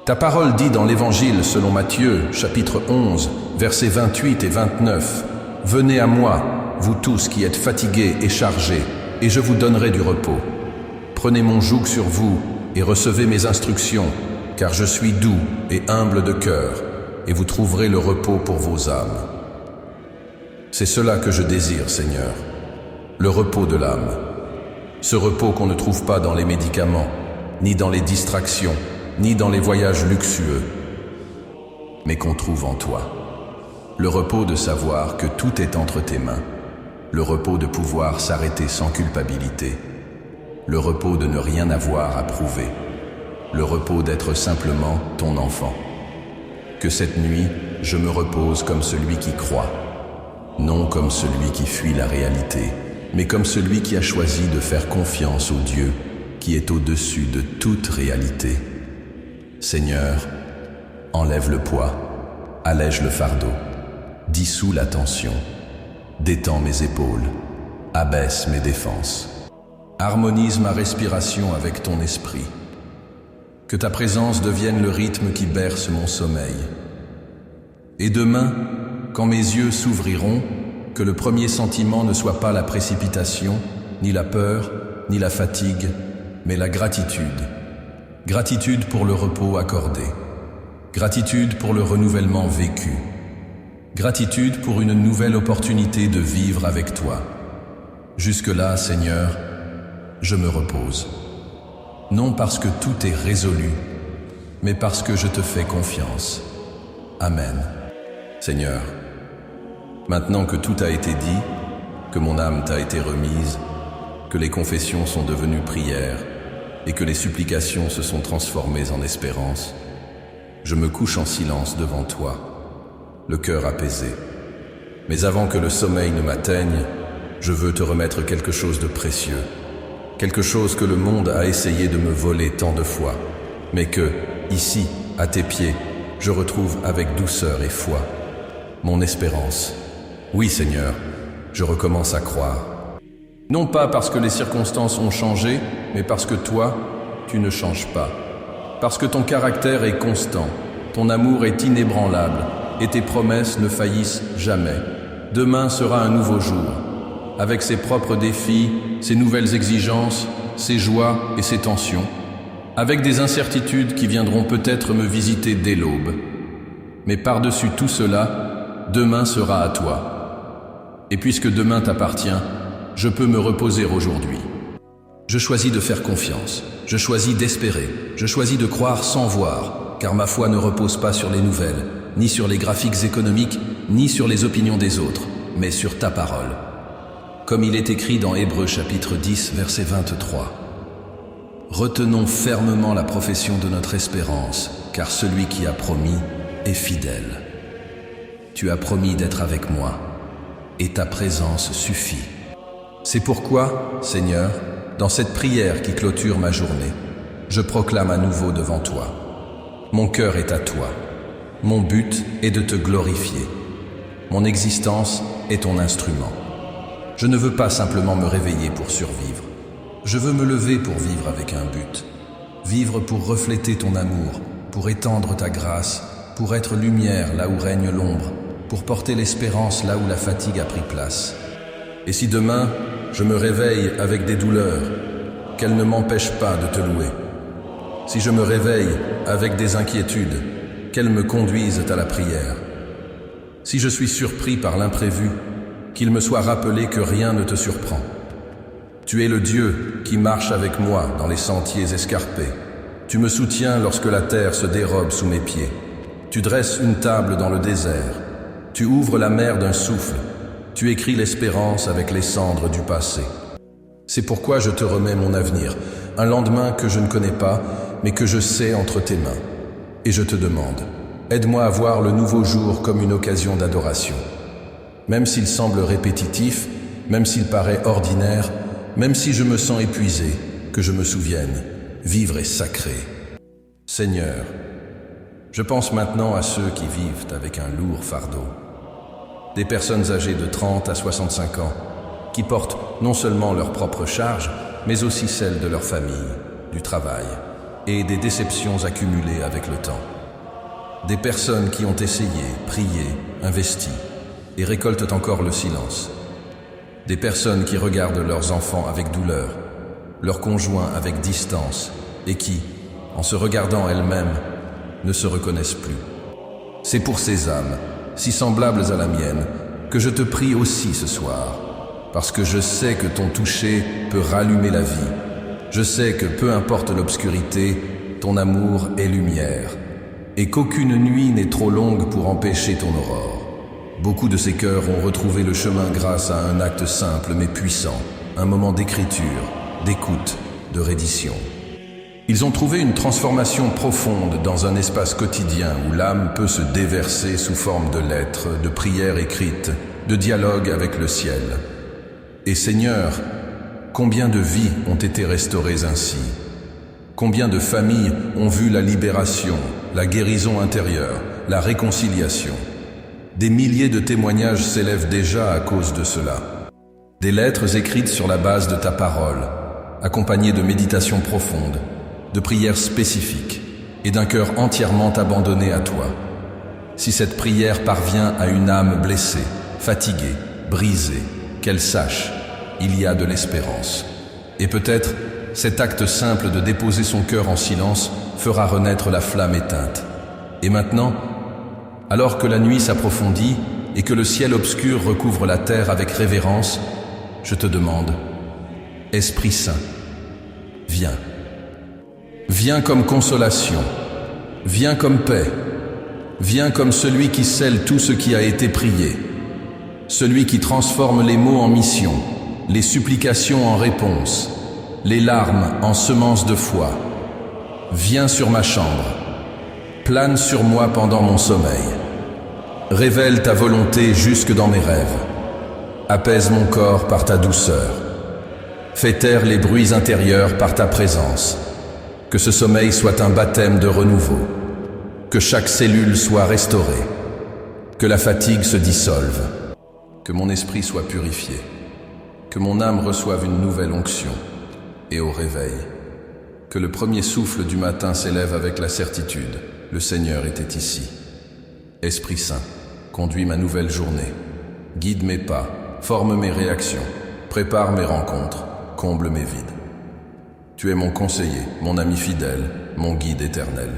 Ta parole dit dans l'Évangile selon Matthieu, chapitre 11, versets 28 et 29, « Venez à moi, vous tous qui êtes fatigués et chargés, et je vous donnerai du repos. Prenez mon joug sur vous et recevez mes instructions, car je suis doux et humble de cœur, et vous trouverez le repos pour vos âmes. » C'est cela que je désire, Seigneur, le repos de l'âme. Ce repos qu'on ne trouve pas dans les médicaments, ni dans les distractions, ni dans les voyages luxueux, mais qu'on trouve en toi. Le repos de savoir que tout est entre tes mains, le repos de pouvoir s'arrêter sans culpabilité, le repos de ne rien avoir à prouver, le repos d'être simplement ton enfant. Que cette nuit, je me repose comme celui qui croit, non comme celui qui fuit la réalité, mais comme celui qui a choisi de faire confiance au Dieu qui est au-dessus de toute réalité. Seigneur, enlève le poids, allège le fardeau, Dissous la tension, détends mes épaules, abaisse mes défenses. Harmonise ma respiration avec ton esprit. Que ta présence devienne le rythme qui berce mon sommeil. Et demain, quand mes yeux s'ouvriront, que le premier sentiment ne soit pas la précipitation, ni la peur, ni la fatigue, mais la gratitude. Gratitude pour le repos accordé. Gratitude pour le renouvellement vécu. Gratitude pour une nouvelle opportunité de vivre avec toi. Jusque-là, Seigneur, je me repose. Non parce que tout est résolu, mais parce que je te fais confiance. Amen. Seigneur, maintenant que tout a été dit, que mon âme t'a été remise, que les confessions sont devenues prières et que les supplications se sont transformées en espérance, je me couche en silence devant toi, le cœur apaisé. Mais avant que le sommeil ne m'atteigne, je veux te remettre quelque chose de précieux, quelque chose que le monde a essayé de me voler tant de fois, mais que, ici, à tes pieds, je retrouve avec douceur et foi. Mon espérance. Oui, Seigneur, je recommence à croire. Non pas parce que les circonstances ont changé, mais parce que toi, tu ne changes pas. Parce que ton caractère est constant, ton amour est inébranlable, et tes promesses ne faillissent jamais. Demain sera un nouveau jour, avec ses propres défis, ses nouvelles exigences, ses joies et ses tensions, avec des incertitudes qui viendront peut-être me visiter dès l'aube. Mais par-dessus tout cela, demain sera à toi. Et puisque demain t'appartient, je peux me reposer aujourd'hui. Je choisis de faire confiance, je choisis d'espérer, je choisis de croire sans voir, car ma foi ne repose pas sur les nouvelles, ni sur les graphiques économiques, ni sur les opinions des autres, mais sur ta parole. Comme il est écrit dans Hébreux chapitre 10, verset 23. Retenons fermement la profession de notre espérance, car celui qui a promis est fidèle. Tu as promis d'être avec moi, et ta présence suffit. C'est pourquoi, Seigneur, dans cette prière qui clôture ma journée, je proclame à nouveau devant toi. Mon cœur est à toi. Mon but est de te glorifier. Mon existence est ton instrument. Je ne veux pas simplement me réveiller pour survivre. Je veux me lever pour vivre avec un but. Vivre pour refléter ton amour, pour étendre ta grâce, pour être lumière là où règne l'ombre, pour porter l'espérance là où la fatigue a pris place. Et si demain, je me réveille avec des douleurs, qu'elles ne m'empêchent pas de te louer. Si je me réveille avec des inquiétudes, qu'elles me conduisent à la prière. Si je suis surpris par l'imprévu, qu'il me soit rappelé que rien ne te surprend. Tu es le Dieu qui marche avec moi dans les sentiers escarpés. Tu me soutiens lorsque la terre se dérobe sous mes pieds. Tu dresses une table dans le désert. Tu ouvres la mer d'un souffle. Tu écris l'espérance avec les cendres du passé. C'est pourquoi je te remets mon avenir, un lendemain que je ne connais pas, mais que je sais entre tes mains. Et je te demande, aide-moi à voir le nouveau jour comme une occasion d'adoration. Même s'il semble répétitif, même s'il paraît ordinaire, même si je me sens épuisé, que je me souvienne, vivre est sacré. Seigneur, je pense maintenant à ceux qui vivent avec un lourd fardeau. Des personnes âgées de 30 à 65 ans, qui portent non seulement leurs propres charges, mais aussi celles de leur famille, du travail et des déceptions accumulées avec le temps. Des personnes qui ont essayé, prié, investi et récoltent encore le silence. Des personnes qui regardent leurs enfants avec douleur, leurs conjoints avec distance et qui, en se regardant elles-mêmes, ne se reconnaissent plus. C'est pour ces âmes, si semblables à la mienne, que je te prie aussi ce soir, parce que je sais que ton toucher peut rallumer la vie. Je sais que peu importe l'obscurité, ton amour est lumière, et qu'aucune nuit n'est trop longue pour empêcher ton aurore. Beaucoup de ces cœurs ont retrouvé le chemin grâce à un acte simple mais puissant, un moment d'écriture, d'écoute, de reddition. Ils ont trouvé une transformation profonde dans un espace quotidien où l'âme peut se déverser sous forme de lettres, de prières écrites, de dialogue avec le ciel. Et Seigneur, combien de vies ont été restaurées ainsi? Combien de familles ont vu la libération, la guérison intérieure, la réconciliation? Des milliers de témoignages s'élèvent déjà à cause de cela. Des lettres écrites sur la base de ta parole, accompagnées de méditations profondes, de prières spécifiques et d'un cœur entièrement abandonné à toi. Si cette prière parvient à une âme blessée, fatiguée, brisée, qu'elle sache, il y a de l'espérance. Et peut-être, cet acte simple de déposer son cœur en silence fera renaître la flamme éteinte. Et maintenant, alors que la nuit s'approfondit et que le ciel obscur recouvre la terre avec révérence, je te demande, Esprit Saint, viens. Viens comme consolation, viens comme paix, viens comme celui qui scelle tout ce qui a été prié, celui qui transforme les mots en mission, les supplications en réponses, les larmes en semences de foi. Viens sur ma chambre, plane sur moi pendant mon sommeil. Révèle ta volonté jusque dans mes rêves. Apaise mon corps par ta douceur. Fais taire les bruits intérieurs par ta présence. Que ce sommeil soit un baptême de renouveau. Que chaque cellule soit restaurée. Que la fatigue se dissolve. Que mon esprit soit purifié. Que mon âme reçoive une nouvelle onction. Et au réveil, que le premier souffle du matin s'élève avec la certitude, le Seigneur était ici. Esprit Saint, conduis ma nouvelle journée. Guide mes pas, forme mes réactions, prépare mes rencontres, comble mes vides. Tu es mon conseiller, mon ami fidèle, mon guide éternel.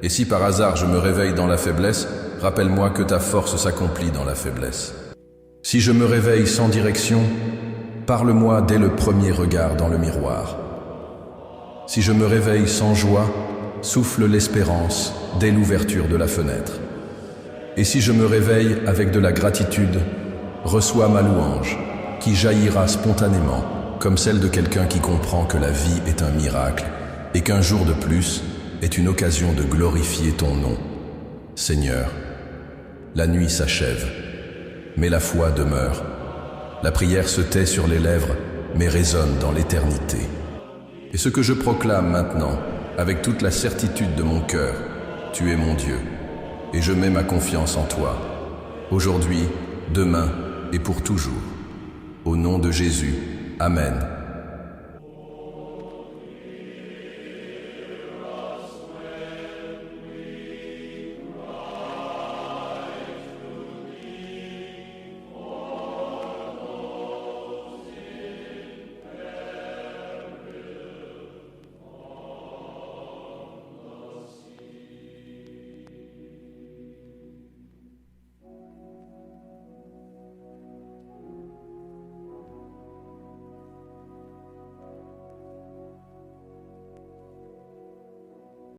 Et si par hasard je me réveille dans la faiblesse, rappelle-moi que ta force s'accomplit dans la faiblesse. Si je me réveille sans direction, parle-moi dès le premier regard dans le miroir. Si je me réveille sans joie, souffle l'espérance dès l'ouverture de la fenêtre. Et si je me réveille avec de la gratitude, reçois ma louange, qui jaillira spontanément, comme celle de quelqu'un qui comprend que la vie est un miracle et qu'un jour de plus est une occasion de glorifier ton nom. Seigneur, la nuit s'achève, mais la foi demeure. La prière se tait sur les lèvres, mais résonne dans l'éternité. Et ce que je proclame maintenant, avec toute la certitude de mon cœur, tu es mon Dieu, et je mets ma confiance en toi, aujourd'hui, demain et pour toujours. Au nom de Jésus, Amen.